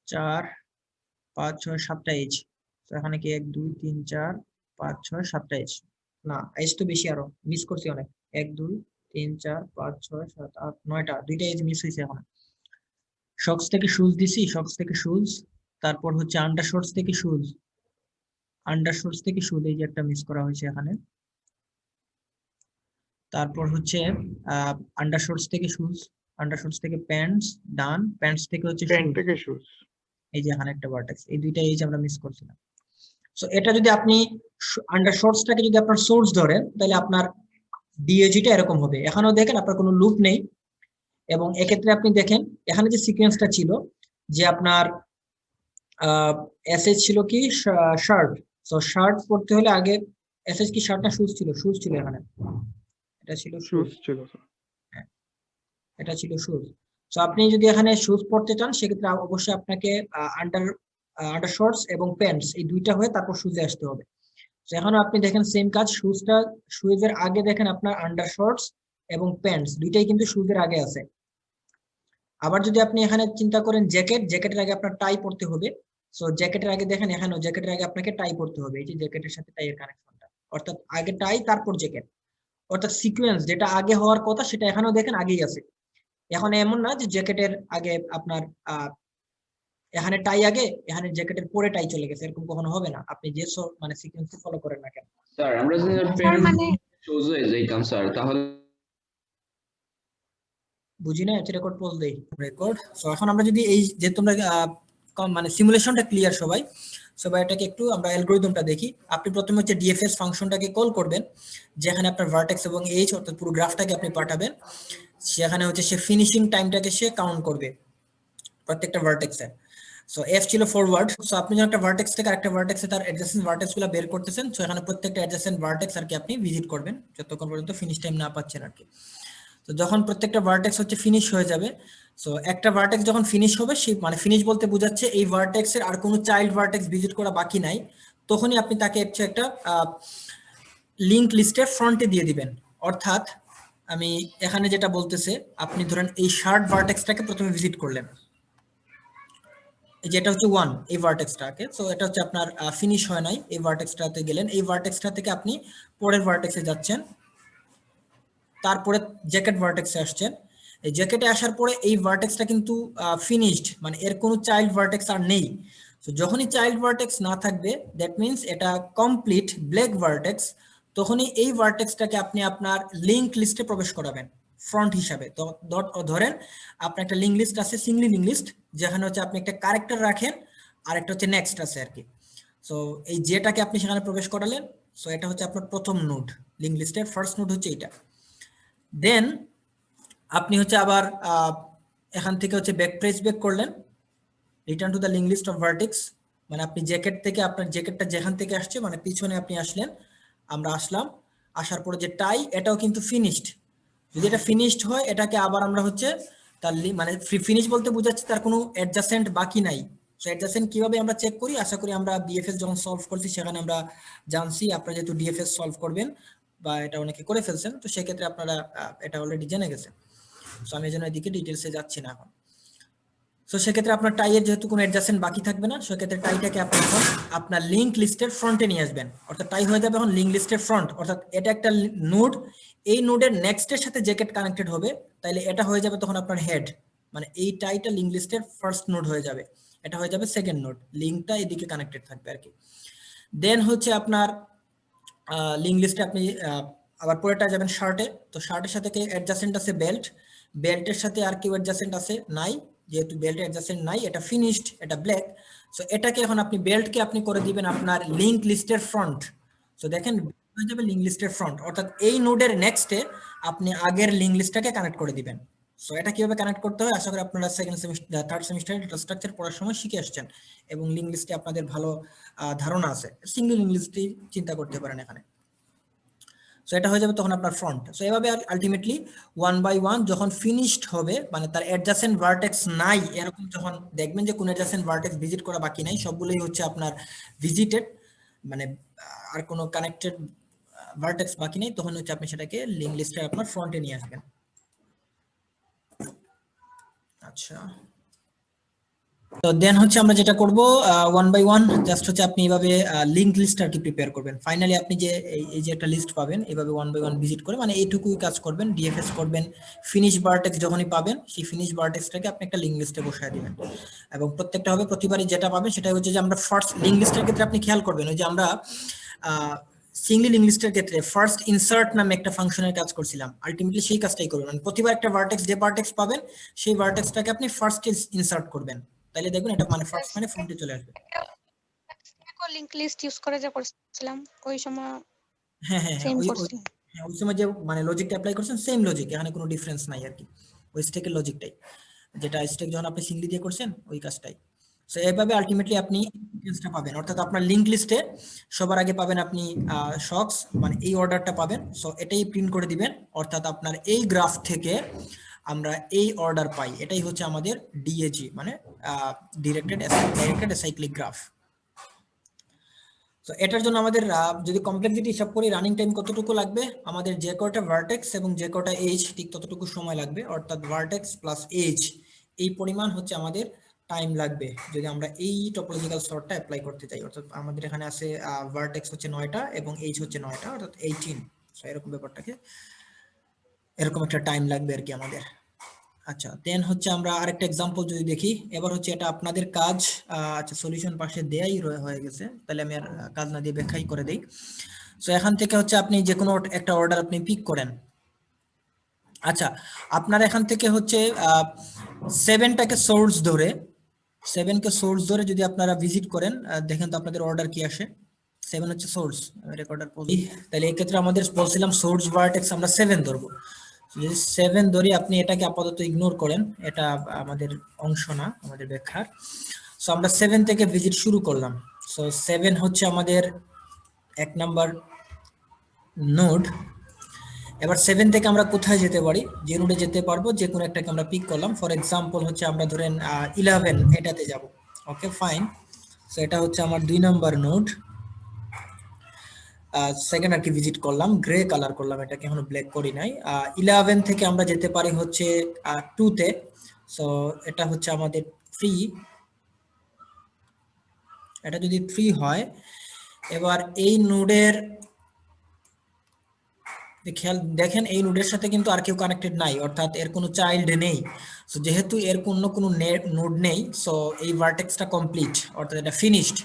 4 5 6 7টা এজ। তো এখানে কি 1 2 3 4 5 6 7টা এজ? না, এজ তো বেশি, আরো মিস করছি অনেক। 1 2 3 4 5 6 7 8 9টা, দুইটা এজ মিস হয়েছে এখন। শক্স থেকে শুজ দিছি, শক্স থেকে শুজ, তারপর হচ্ছে আন্ডারশর্টস থেকে শুজ, আন্ডারশর্টস থেকে শুজ, এই যে একটা মিস করা হয়েছে এখানে। তারপর হচ্ছে আন্ডারশর্টস থেকে শুজ, আন্ডারশর্টস থেকে প্যান্টস, ডান, প্যান্টস থেকে হচ্ছে প্যান্ট শুজ, থেকে শুজ। এই যে এখানে একটা ভার্টেক্স, এই দুইটা এই যে আমরা মিস করছিলাম। সো এটা যদি আপনি আন্ডারশর্টসটাকে যদি আপনার সোর্স ধরেন, তাহলে আপনার ডিএজিটা এরকম হবে। এখানেও দেখেন আপনার কোনো লুপ নেই, এবং এক্ষেত্রে আপনি দেখেন এখানে যে সিকোয়েন্সটা ছিল, যে আপনার এসএইচ ছিল কি শার্ট, সো শার্ট পড়তে হলে আগে এসএইচ কি শার্ট না শুজ ছিল? শুজ ছিল এখানে, এটা ছিল শুজ, শুজ ছিল স্যার। এটা ছিল শুজ। সো আপনি যদি এখানে শুজ পড়তে চান, সেক্ষেত্রে অবশ্যই আপনাকে আন্ডারশর্টস এবং প্যান্টস এই দুইটা হয়ে তারপর শুজে আসতে হবে। তো এখানে আপনি দেখেন সেম কাজ, শুজের আগে দেখেন আপনার আন্ডারশর্টস এবং প্যান্টস দুইটাই কিন্তু শুজের আগে আছে। আবার যদি আপনি এখানে চিন্তা করেন জ্যাকেট, জ্যাকেটের আগে আপনার টাই পড়তে হবে। সো জ্যাকেটের আগে দেখেন এখানেও জ্যাকেটের আগে আপনাকে টাই পড়তে হবে, এই যে জ্যাকেটের সাথে টাই এর কানেকশনটা, অর্থাৎ আগে টাই তারপর জ্যাকেট, অর্থাৎ সিকোয়েন্স যেটা আগে হওয়ার কথা সেটা এখানেও দেখেন আগেই আছে। এখন এমন না যে জ্যাকেটের আগে আপনার এখানে টাই আগে, এখানে জ্যাকেটের পরে টাই চলে গেছে, এরকম কখনো হবে না, আপনি যে মানে সিকোয়েন্স ফলো করেন না কেন। স্যার আমরা যদি প্যান্ট শুজ হয়ে যাইতাম স্যার, তাহলে বুঝি না, এটা রেকর্ড পোজ দেই রেকর্ড। সো এখন আমরা যদি এই যে তোমরা মানে সিমুলেশনটা ক্লিয়ার সবাই, সো বা এটাকে একটু আমরা অ্যালগরিদমটা দেখি। আপনি প্রথমে হচ্ছে ডিএফএস ফাংশনটাকে কল করবেন, যেখানে আপনার ভার্টেক্স এবং এজ অর্থাৎ পুরো গ্রাফটাকে আপনি পাঠাবেন। সেখানে হচ্ছে সে ফিনিশিং টাইমটাকে সে কাউন্ট করবে প্রত্যেকটা ভার্টেক্সে। সো এফ ছিল ফরওয়ার্ড। সো আপনি যখন একটা ভার্টেক্স থেকে আরেকটা ভার্টেক্সে তার অ্যাডজেসেন্ট ভার্টেক্সগুলো বের করতেছেন, সো এখানে প্রত্যেকটা অ্যাডজেসেন্ট ভার্টেক্স আর কি আপনি ভিজিট করবেন যতক্ষণ পর্যন্ত ফিনিশ টাইম না পাচ্ছেন আর কি। তো যখন প্রত্যেকটা ভার্টেক্স হচ্ছে ফিনিশ হয়ে যাবে, সো একটা ভার্টেক্স যখন ফিনিশ হবে, সেই মানে ফিনিশ বলতে বোঝাচ্ছে এই ভার্টেক্সের আর কোনো চাইল্ড ভার্টেক্স ভিজিট করা বাকি নাই, তখনই আপনি তাকে হচ্ছে একটা লিংক লিস্টের ফ্রন্টে দিয়ে দিবেন। অর্থাৎ আমি এখানে যেটা বলতেছে, আপনি ধরেন এই শার্ট ভার্টেক্সটাকে প্রথমে ভিজিট করলেন, যেটা হচ্ছে 1 এই ভার্টেক্সটাকে। সো এটা হচ্ছে আপনার ফিনিশ হয় নাই, এই ভার্টেক্সটাতে গেলেন, এই ভার্টেক্সটা থেকে আপনি পরের ভার্টেক্সে যাচ্ছেন, তারপরে জ্যাকেট ভার্টেক্সে আসছেন। এই জ্যাকেটে আসার পরে এই ভার্টেক্সটা কিন্তু ফিনিশড, মানে এর কোনো চাইল্ড ভার্টেক্স আর নেই। তো যখনই চাইল্ড ভার্টেক্স না থাকবে, দ্যাট মিন্স এটা কমপ্লিট ব্ল্যাক ভার্টেক্স, তখনই এই ভার্টেক্সটাকে আপনি আপনার লিংক লিস্টে প্রবেশ করাবেন ফ্রন্ট হিসাবে। তো ধরেন আপনার একটা লিংক লিস্ট আছে, সিঙ্গলি লিংক লিস্ট, যেখানে হচ্ছে আপনি একটা ক্যারেক্টার রাখেন আর একটা হচ্ছে নেক্সট আছে আর কি। সো এই যেটাকে আপনি সেখানে প্রবেশ করালেন, সো এটা হচ্ছে আপনার প্রথম নোড, লিংক লিস্টের ফার্স্ট নোড হচ্ছে এটা। দেন আপনি হচ্ছে আবার এখান থেকে হচ্ছে ব্যাক প্রেস ব্যাক করলেন, return to the link list of vertex, মানে আপনি জ্যাকেট থেকে আপনার জ্যাকেটটা যেখান থেকে আসছে, মানে পিছনে আপনি আসলেন, আমরা আসলাম, আসার পরে যে টাই, এটাও কিন্তু ফিনিশড। যদি এটা ফিনিশড হয়, এটাকে আবার আমরা হচ্ছে তার মানে ফিনিশ বলতে বোঝাচ্ছে তার কোনো অ্যাডজাসেন্ট বাকি নাই। সো অ্যাডজাসেন্ট কিভাবে আমরা চেক করি, আশা করি আমরা বিএফএস যখন সলভ করছি সেখানে আমরা জানছি। আপনারা যেহেতু ডিএফএস সলভ করবেন বা এটা অনেকে করে ফেলছেন, তো সেক্ষেত্রে আপনারা এটা অলরেডি জেনে গেছেন। সো আমি এই জন্য এদিকে ডিটেলসে যাচ্ছি না এখন। সো সেক্ষেত্রে আপনার টাইয়ের যেহেতু কোনো অ্যাডজাসেন্ট বাকি থাকবে না, সেক্ষেত্রে টাইটাকে আপনি এখন আপনার লিংক লিস্টের ফ্রন্টে নিয়ে আসবেন, অর্থাৎ টাই হয়ে যাবে এখন লিংক লিস্টের ফ্রন্ট। অর্থাৎ এটা একটা নোড, এই নোডের নেক্সটের সাথে জ্যাকেট কানেক্টেড হবে, তাইলে এটা হয়ে যাবে তখন আপনার হেড, মানে এই টাইটা লিংক লিস্টের ফার্স্ট নোড হয়ে যাবে, এটা হয়ে যাবে সেকেন্ড নোড, লিংকটা এদিকে কানেক্টেড থাকবে আর কি। দেন হচ্ছে আপনার লিংক লিস্টে আপনি আবার পরেরটা যাবেন শার্টে। তো শার্টের সাথে অ্যাডজাসেন্ট আছে বেল্ট, বেল্টের সাথে আর কি অ্যাডজাসেন্ট আছে নাই, যেহেতু বেল্ট অ্যাডজাসেন্ট নাই, এটা ফিনিশড, এটা ব্ল্যাক। সো এটাকে এখন আপনি বেল্টকে আপনি করে দিবেন আপনার লিংক লিস্টের ফ্রন্ট। সো দেখেন হয়ে যাবে লিংক লিস্টের ফ্রন্ট, অর্থাৎ এই নোডের নেক্সটে আপনি আগের লিংক লিস্টটাকে কানেক্ট করে দিবেন। সো এটা কিভাবে কানেক্ট করতে হয় আশা করি আপনারা সেকেন্ড সেমিস্টার থার্ড সেমিস্টারে ডেটা স্ট্রাকচার পড়ার সময় শিখে আসছেন এবং লিংক লিস্টে আপনাদের ভালো ধারণা আছে। সিঙ্গেল লিংক লিস্টই চিন্তা করতে পারেন এখানে। সো এটা হয়ে যাবে তখন আপনার ফ্রন্ট। সো এভাবে আলটিমেটলি 1 বাই 1 যখন ফিনিশড হবে, মানে তার অ্যাডজাসেন্ট ভার্টেক্স নাই, এরকম যখন দেখবেন যে কোন অ্যাডজাসেন্ট ভার্টেক্স ভিজিট করা বাকি নাই, সবগুলোই হচ্ছে আপনার ভিজিটেড, মানে আর কোনো কানেক্টেড ভার্টেক্স বাকি নেই, তখন হচ্ছে আপনি সেটাকে লিংক লিস্টে আপনার ফ্রন্টে নিয়ে আসবেন। আচ্ছা, তো দেন হচ্ছে আমরা যেটা করব 1 বাই 1 জাস্ট হচ্ছে আপনি এইভাবে লিংক লিস্ট আর কি প্রিপেয়ার করবেন। ফাইনালি আপনি যে এই যে একটা লিস্ট পাবেন, এইভাবে 1 বাই 1 ভিজিট করে, মানে এইটুকুই কাজ করবেন, ডিএফএস করবেন, ফিনিশ ভার্টেক্স যখনই পাবেন, সেই ফিনিশ ভার্টেক্সটাকে আপনি একটা লিংক লিস্টে বসায় দিবেন। এবং প্রত্যেকটা হবে প্রতিবারই যেটা পাবেন সেটা হচ্ছে যে আমরা ফার্স্ট লিংক লিস্টের ক্ষেত্রে আপনি খেয়াল করবেন, ওই যে আমরা সিঙ্গলি লিংক লিস্টের ক্ষেত্রে ফার্স্ট ইনসার্ট নামে একটা ফাংশনের কাজ করছিলাম, আলটিমেটলি সেই কাজটাই করবেন। মানে প্রতিবার একটা ভার্টেক্স, যে ভার্টেক্স পাবেন সেই ভার্টেক্সটাকে আপনি ফার্স্ট ইনসার্ট করবেন, তাহলে দেখুন এটা মানে ফার্স্ট মানে ফ্রন্টে চলে আসবে। লিংক লিস্ট ইউজ করে যা করছিলাম ওই সময় হ্যাঁ, সেম ওই করছি। ওই সময় যে মানে লজিকটা অ্যাপ্লাই করছেন সেম লজিক, এখানে কোনো ডিফারেন্স নাই আর কি, ওই স্টেকের লজিকটাই, যেটা স্টেক যখন আপনি সিঙ্গলি দিয়ে করছেন ওই কাজটাই। সো এইভাবে আলটিমেটলি আপনি ডিটেইলসটা পাবেন, অর্থাৎ আপনার লিংক লিস্টে সবার আগে পাবেন আপনি শক্স, মানে এই অর্ডারটা পাবেন। সো এটাই প্রিন্ট করে দিবেন, অর্থাৎ আপনার এই গ্রাফ থেকে আমরা এই অর্ডার পাই, এটাই হচ্ছে আমাদের ডিএজি, মানে ডাইরেক্টেড অ্যাসাইক্লিক গ্রাফ। তো এটার জন্য আমাদের যদি কমপ্লেক্সিটি হিসাব করি, রানিং টাইম কতটুকু লাগবে, আমাদের যে কয়টা ভার্টেক্স এবং যে কয়টা এজ ঠিক ততটুকু সময় লাগবে, অর্থাৎ ভার্টেক্স প্লাস এজ এই পরিমাণ হচ্ছে আমাদের টাইম লাগবে যদি আমরা এই টপোলজিক্যাল সর্টটা অ্যাপ্লাই করতে চাই। অর্থাৎ আমাদের এখানে আছে ভার্টেক্স হচ্ছে 9টা এবং এজ হচ্ছে 9টা, অর্থাৎ 18। সো এরকম ব্যাপারটাকে এরকম একটা টাইম লাগবে আর কি আমাদের। আচ্ছা, দেন হচ্ছে আমরা আরেকটা এক্সাম্পল যদি দেখি, এবার হচ্ছে এটা আপনাদের কাজ। আচ্ছা, সলিউশন পাশে দেয়াই হয়ে গেছে, তাহলে আমি আর কাজ না দিয়ে ব্যাখ্যাই করে দেই। সো এখান থেকে হচ্ছে আপনি যে কোনো একটা অর্ডার আপনি পিক করেন। আচ্ছা, আপনার এখান থেকে হচ্ছে 7টাকে সোর্স ধরে 7 কে সোর্স ধরে যদি আপনারা ভিজিট করেন দেখেন তো আপনাদের অর্ডার কি আসে। 7 হচ্ছে সোর্স রেকর্ডার পজ। তাহলে এই ক্ষেত্রে আমাদের বলছিলাম সোর্স ভার্টেক্স আমরা 7 ধরবো। যদি 7 ধরি আপনি এটাকে আপাতত ইগনোর করেন, এটা আমাদের অংশ না আমাদের ব্যাখ্যার। সো আমরা 7 থেকে ভিজিট শুরু করলাম। সো 7 হচ্ছে আমাদের 1 নাম্বার নোড। এবার 7 থেকে আমরা কোথায় যেতে পারি, যে নোডে যেতে পারবো যে কোনো একটাকে আমরা পিক করলাম। ফর এক্সাম্পল হচ্ছে আমরা ধরেন 11 এটাতে যাব। Okay fine. সো এটা হচ্ছে আমার 2 নাম্বার নোড। সেকেন্ড আর কি ভিজিট করলাম, গ্রে কালার করলাম, এটাকে এখনো ব্ল্যাক করি নাই। 11 থেকে আমরা যেতে পারি হচ্ছে 2 তে। সো এটা হচ্ছে আমাদের 3, এটা যদি 3 হয়, এবার এই নোডের খেয়াল দেখেন এই নোডের সাথে কিন্তু আর কেউ কানেক্টেড নাই, অর্থাৎ এর কোনো চাইল্ড নেই। সো যেহেতু এর কোনো নোড নেই, সো এই ভার্টেক্সটা কমপ্লিট, অর্থাৎ এটা ফিনিশড।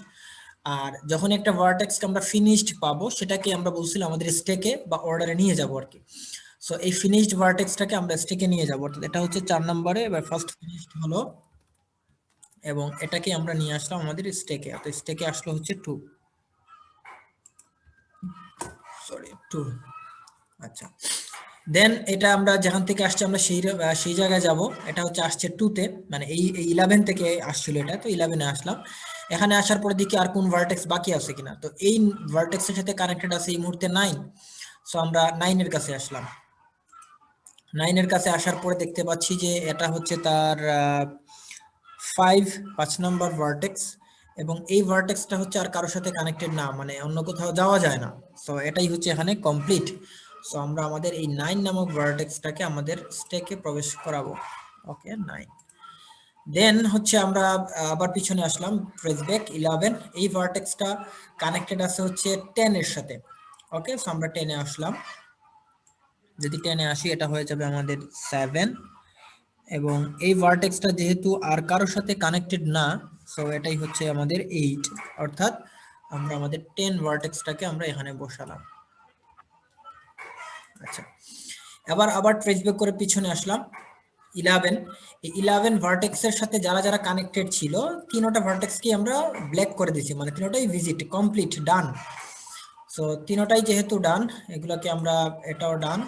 আর যখন একটা ভার্টেক্সকে আমরা ফিনিশড পাবো সেটাকে আমরা বলছিলাম আমাদের স্টেকে বা অর্ডারে নিয়ে যাব আর কি। সো এই ফিনিশড ভার্টেক্সটাকে আমরা স্টেকে নিয়ে যাব, অর্থাৎ এটা হচ্ছে 4 নম্বরে। এবার ফার্স্ট ফিনিশড হলো এবং এটাকে আমরা নিয়ে আসলাম আমাদের স্টেকে, অর্থাৎ স্টেকে আসলো হচ্ছে 2। আচ্ছা, দেন এটা আমরা যেখান থেকে আসছে আমরা সেই জায়গায় যাব। এটা হচ্ছে আসছে 2 তে, মানে এই 11 থেকে আসছিল এটা, তো 11 এ আসলাম। এখানে আসার পরে দেখি আর কোন ভার্টেক্স বাকি আছে কিনা। তো এই ভার্টেক্সের সাথে কানেক্টেড আছে এই মুহূর্তে 9। সো আমরা 9 এর কাছে আসলাম। 9 এর কাছে আসার পরে দেখতে পাচ্ছি যে এটা হচ্ছে তার 5 নম্বর ভার্টেক্স, এবং এই ভার্টেক্সটা হচ্ছে আর কারোর সাথে কানেক্টেড না, মানে অন্য কোথাও যাওয়া যায় না। সো এটাই হচ্ছে এখানে কমপ্লিট। সো আমরা আমাদের এই 9 নামক ভার্টেক্সটাকে আমাদের স্টেকে প্রবেশ করাবো। ওকে 9। দেন হচ্ছে আমরা আবার পিছনে আসলাম, ট্রেস ব্যাক 11। এই ভার্টেক্সটা কানেক্টেড আছে হচ্ছে 10 এর সাথে। ওকে, সো আমরা 10 এ আসলাম। যদি 10 এ আসি এটা হয়ে যাবে আমাদের 7, এবং এই ভার্টেক্সটা যেহেতু আর কারোর সাথে কানেক্টেড না, সো এটাই হচ্ছে আমাদের 8, অর্থাৎ আমরা আমাদের 10 ভার্টেক্সটাকে আমরা এখানে বসালাম। আচ্ছা, এবার আবার ট্রেস ব্যাক করে পিছনে আসলাম 11। এই 11 ভার্টেক্সের সাথে যারা যারা কানেক্টেড ছিল তিনটা ভার্টেক্সকে আমরা ব্ল্যাক করে দিয়েছি, মানে তিনটাই ভিজিট কমপ্লিট ডান। সো তিনটাই যেহেতু ডান, এগুলোকে আমরা, এটাও ডান,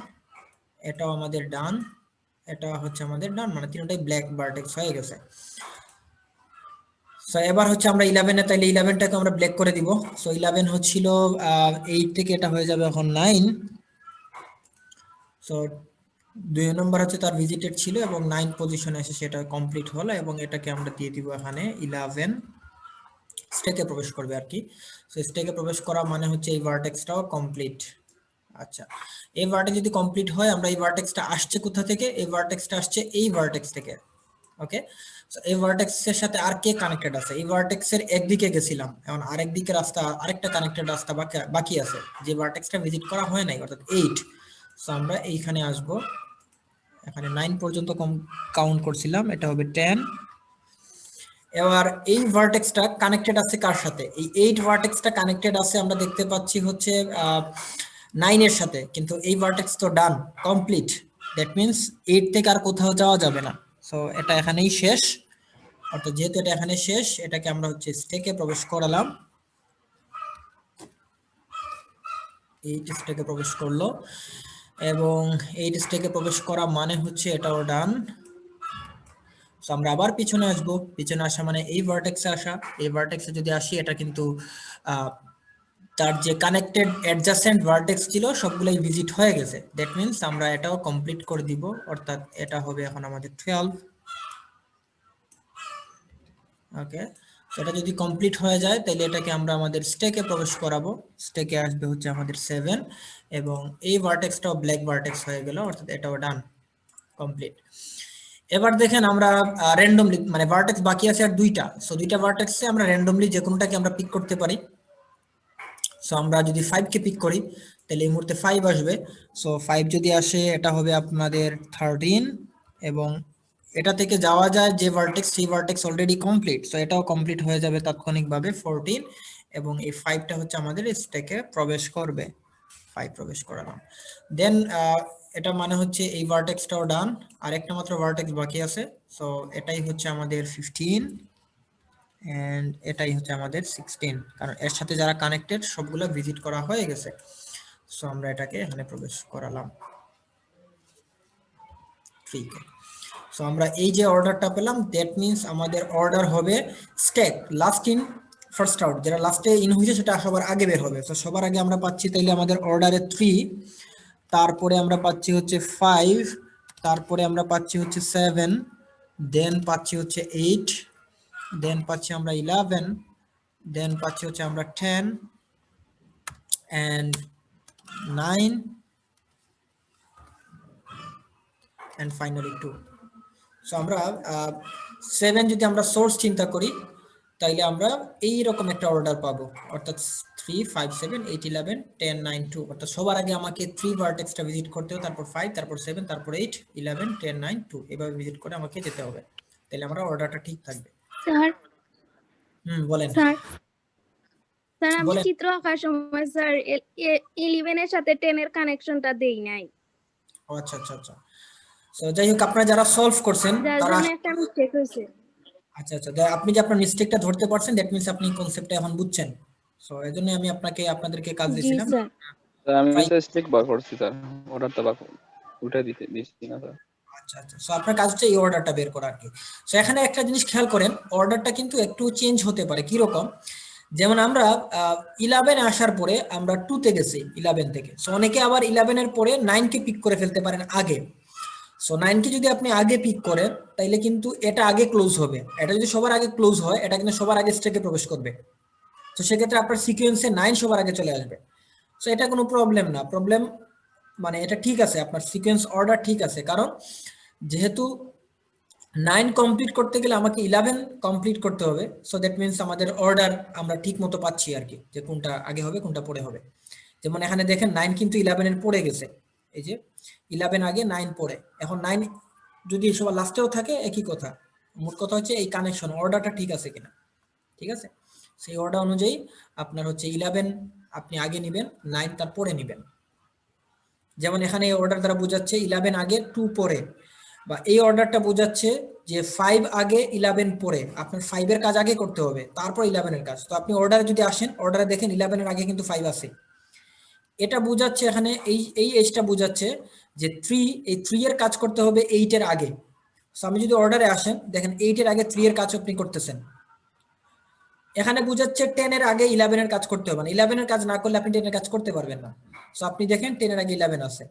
এটাও আমাদের ডান, এটা হচ্ছে আমাদের ডান, মানে তিনটাই ব্ল্যাক ভার্টেক্স হয়ে গেছে। সো এবার হচ্ছে আমরা 11 এ, তাইলে 11টাকে আমরা ব্ল্যাক করে দিব। সো 11 হচ্ছিল 8 থেকে এটা হয়ে যাবে এখন 9। সো 2 নম্বর হচ্ছে তার ভিজিটেড ছিল এবং 9 পজিশনে এসে সেটা কমপ্লিট হলো, এবং এটাকে আমরা দিয়ে দিব এখানে 11 স্টেকে প্রবেশ করবে আর কি। সো স্টেকে প্রবেশ করা মানে হচ্ছে এই ভার্টেক্সটাও কমপ্লিট। আচ্ছা, এই ভার্টেক্স যদি কমপ্লিট হয়, আমরা এই ভার্টেক্সটা আসছে কোথা থেকে, এই ভার্টেক্সটা আসছে এই ভার্টেক্স থেকে। ওকে, সো এই ভার্টেক্সের সাথে আর কে কানেক্টেড আছে, এই ভার্টেক্সের একদিকে গেছিলাম, এখন আরেক দিকে রাস্তা, আরেকটা কানেক্টেড রাস্তা বাকি আছে যে ভার্টেক্সটা ভিজিট করা হয় নাই, অর্থাৎ 8। সো আমরা এইখানে আসব, এখানে 9 পর্যন্ত কাউন্ট করছিলাম, এটা হবে 10। এবার এই ভার্টেক্সটা কানেক্টেড আছে কার সাথে, এই 8 ভার্টেক্সটা কানেক্টেড আছে আমরা দেখতে পাচ্ছি হচ্ছে 9 এর সাথে, কিন্তু এই ভার্টেক্স তো ডান কমপ্লিট, দ্যাট মিন্স 8 থেকে আর কোথাও যাওয়া যাবে না। সো এটা এখানেই শেষ, অর্থাৎ যেহেতু এটা এখানে শেষ, এটাকে আমরা হচ্ছে স্টেকে প্রবেশ করালাম। 8 স্টেকে প্রবেশ করলো, এবং 8 স্টেকে প্রবেশ করা মানে হচ্ছে এটাও ডান। সো আমরা আবার পিছনে আসব, পিছনে আসা মানে এই ভার্টেক্সে আসা, এই ভার্টেক্সে যদি আসি এটা কিন্তু তার যে কানেক্টেড অ্যাডজাসেন্ট ভার্টেক্স ছিল সবগুলাই ভিজিট হয়ে গেছে, দ্যাট মিন্স আমরা এটাও কমপ্লিট করে দিব, অর্থাৎ এটা হবে এখন আমাদের 12। ওকে, এটা যদি কমপ্লিট হয়ে যায় তাহলে এটাকে আমরা আমাদের স্টেকে প্রবেশ করাবো, স্টেকে আসবে হচ্ছে আমাদের 7, এবং এই ভার্টেক্সটাও ব্ল্যাক ভার্টেক্স হয়ে গেল, অর্থাৎ এটাও ডান কমপ্লিট। এবার দেখেন আমরা র্যান্ডমলি, মানে ভার্টেক্স বাকি আছে আর দুইটা, সো দুইটা ভার্টেক্সে আমরা র্যান্ডমলি যে কোনোটাকে আমরা পিক করতে পারি। সো আমরা যদি 5 কে পিক করি তাহলে এই মুহূর্তে 5 আসবে। সো 5 যদি আসে এটা হবে আপনাদের 13, এবং এটা থেকে যাওয়া যায় যে ভার্টেক্স, সেই ভার্টেক্স অলরেডি কমপ্লিট, সো এটাও কমপ্লিট হয়ে যাবে তাৎক্ষণিকভাবে 14, এবং এই 5টা হচ্ছে আমাদের স্টেকে প্রবেশ করবে। 5 প্রবেশ করালাম, দেন এটা মানে হচ্ছে এই ভার্টেক্সটাও ডান, আর একটা মাত্র ভার্টেক্স বাকি আছে, সো এটাই হচ্ছে আমাদের 15। এন্ড এটাই হচ্ছে আমাদের 16, কারণ এর সাথে যারা কানেক্টেড সবগুলো ভিজিট করা হয়ে গেছে। সো আমরা এটাকে এখানে প্রবেশ করালাম 3 কে। সো আমরা এই যে অর্ডারটা পেলাম, দ্যাট মিন্স আমাদের অর্ডার হবে stack last in first out, যেটা লাস্টে ইন হয়েছে সেটা সবার আগে বের হবে। তো সবার আগে আমরা পাচ্ছি তাইলে আমাদের অর্ডারে 3, তারপরে আমরা পাচ্ছি হচ্ছে 5, তারপরে আমরা পাচ্ছি হচ্ছে 7, দেন পাচ্ছি হচ্ছে 8, দেন পাচ্ছি আমরা 11, দেন পাচ্ছি হচ্ছে আমরা 10 and 9 and finally 2. সো আমরা 7 যদি আমরা সোর্স চিন্তা করি তাইলে আমরা এই রকম একটা অর্ডার পাবো, অর্থাৎ 3 5 7 8 11 10 9 2, অর্থাৎ সবার আগে আমাকে 3 ভার্টেক্সটা ভিজিট করতে হবে, তারপর 5, তারপর 7, তারপর 8 11 10 9 2 এভাবে ভিজিট করে আমাকে যেতে হবে, তাহলে আমরা অর্ডারটা ঠিক থাকবে। স্যার বলেন স্যার স্যার আমি বলেন। চিত্র আঁকার সময় স্যার 11 এর সাথে 10 এর কানেকশনটা দেই নাই, ও আচ্ছা আচ্ছা আচ্ছা। সো যাই হোক, আপনারা যারা সলভ করছেন যার তারা জন্য একটা মিস্টেক হয়েছে। আচ্ছা আচ্ছা, আপনি যে আপনার মিস্টেকটা ধরতে পারছেন, দ্যাট মিন্স আপনি কনসেপ্টটা এখন বুঝছেন। সো এজন্য আমি আপনাদেরকে কাজ জি দিয়েছিলাম। স্যার। স্যার আমি Fine. স্টিক বার করছি স্যার, অর্ডারটা উঠে দিচ্ছি না স্যার। আচ্ছা আচ্ছা, সো আপনার কাজ হচ্ছে এই অর্ডারটা বের করা আর কি। সো এখানে একটা জিনিস খেয়াল করেন, অর্ডারটা কিন্তু একটু চেঞ্জ হতে পারে। কি রকম? যেমন আমরা 11 আসার পরে আমরা 2 তে গেছি 11 থেকে। সো অনেকে আবার 11 এর পরে 9 কে পিক করে ফেলতে পারেন আগে। সো 9 কে যদি আপনি আগে পিক করেন তাইলে কিন্তু এটা আগে ক্লোজ হবে। এটা যদি সবার আগে ক্লোজ হয়, এটা কিন্তু সবার আগে স্ট্যাকে প্রবেশ করবে। তো সেক্ষেত্রে আপনার সিকোয়েন্সে 9 সবার আগে চলে আসবে। সো এটা কোনো প্রবলেম না, প্রবলেম মানে এটা ঠিক আছে, আপনার সিকোয়েন্স অর্ডার ঠিক আছে, কারণ যেহেতু 9 কমপ্লিট করতে গেলে আমাকে 11 কমপ্লিট করতে হবে। সো দ্যাট মিন্স আমাদের অর্ডার আমরা ঠিক মতো পাচ্ছি আর কি, যে কোনটা আগে হবে কোনটা পরে হবে। যেমন এখানে দেখেন 9 কিন্তু 11 এর পরে গেছে, এই যে 11 আগে 9 পরে। এখন 9 যদি সবার লাস্টেও থাকে একই কথা, মোট কথা হচ্ছে এই কানেকশন অর্ডারটা ঠিক আছে কিনা। ঠিক আছে, সেই অর্ডার অনুযায়ী আপনার হচ্ছে 11 আপনি আগে নেবেন, 9 তার পরে নেবেন। যেমন এখানে এই অর্ডার দ্বারা বোঝাচ্ছে 11 আগে 2 পরে, বা এই অর্ডারটা বোঝাচ্ছে যে 5 আগে 11 পরে। আপনার 5 এর কাজ আগে করতে হবে, তারপর 11 এর কাজ। তো আপনি অর্ডারে যদি আসেন, অর্ডারে দেখেন 11 এর আগে কিন্তু 5 আছে। এটা বোঝাচ্ছে এখানে এই এজটা বোঝাচ্ছে যে 3, এই 3 এর কাজ করতে হবে 8 এর আগে। সো আমি যদি অর্ডারে আসেন, দেখেন 8 এর আগে 3 এর কাজ আপনি করতেছেন। এখানে বোঝাচ্ছে 10 এর আগে 11 এর কাজ করতে হবে না, 11 এর কাজ না করলে আপনি 10 এর কাজ করতে পারবেন না। সো আপনি দেখেন 10 এর আগে 11 আছে,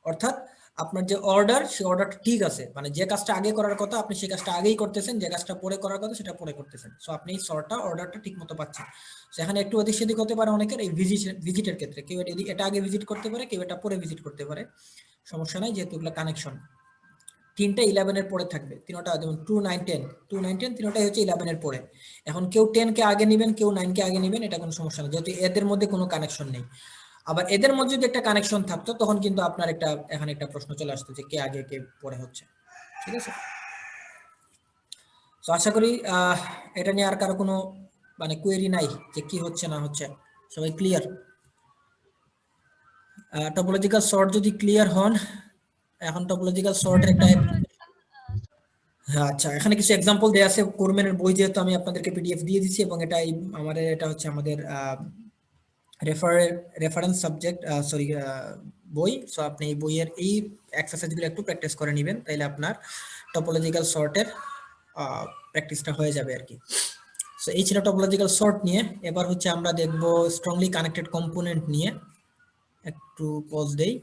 অর্থাৎ আপনার যে অর্ডার, সেই অর্ডারটা ঠিক আছে। মানে যে কাজটা আগে করার কথা আপনি সেই কাজটা আগেই করতেছেন, যে কাজটা পরে করার কথা সেটা পরে করতেছেন। সো আপনি এই সর্টটা অর্ডারটা ঠিক মতো পাচ্ছেন। সো এখানে একটু অধিক সেদিক হতে পারে অনেকের এই ভিজিটের ক্ষেত্রে, কেউ এটা আগে ভিজিট করতে পারে, কেউ এটা পরে ভিজিট করতে পারে, সমস্যা নাই, যেহেতু এগুলো কানেকশন। 3টা 11 এর পরে থাকবে, তিনটা যেমন 2 9 10 2 9 10 তিনটাই হচ্ছে 11 এর পরে। এখন কেউ 10 কে আগে নেবেন, কেউ 9 কে আগে নেবেন, এটা কোনো সমস্যা না, যেহেতু এদের মধ্যে কোনো কানেকশন নেই। আবার এদের মধ্যে যদি একটা কানেকশন থাকতো তখন কিন্তু আপনার এখানে একটা প্রশ্ন চলে আসতো যে কে আগে কে পরে হচ্ছে। ঠিক আছে, তো আশা করি এটা নিয়ে আর কারো কোনো মানে কোয়েরি নাই যে কি হচ্ছে না হচ্ছে, সবাই ক্লিয়ার? টপোলজিক্যাল সর্ট যদি ক্লিয়ার হন, এখন টপোলজিক্যাল সর্টের একটা আচ্ছা, এখানে কিছু এক্সাম্পল দেয়া আছে কোরম্যানের বই, যেহেতু আমি আপনাদেরকে পিডিএফ দিয়ে দিচ্ছি, এবং এটা হচ্ছে আমাদের রেফারেন্স সাবজেক্ট সরি বই। সো আপনি এই বইয়ের এই এক্সারসাইজগুলো একটু প্র্যাকটিস করে নেবেন, তাইলে আপনার টপোলজিক্যাল সর্টের প্র্যাকটিসটা হয়ে যাবে আর কি। সো এই ছিল টপোলজিক্যাল সর্ট নিয়ে। এবার হচ্ছে আমরা দেখব স্ট্রংলি কানেক্টেড কম্পোনেন্ট নিয়ে। একটু পজ দেই।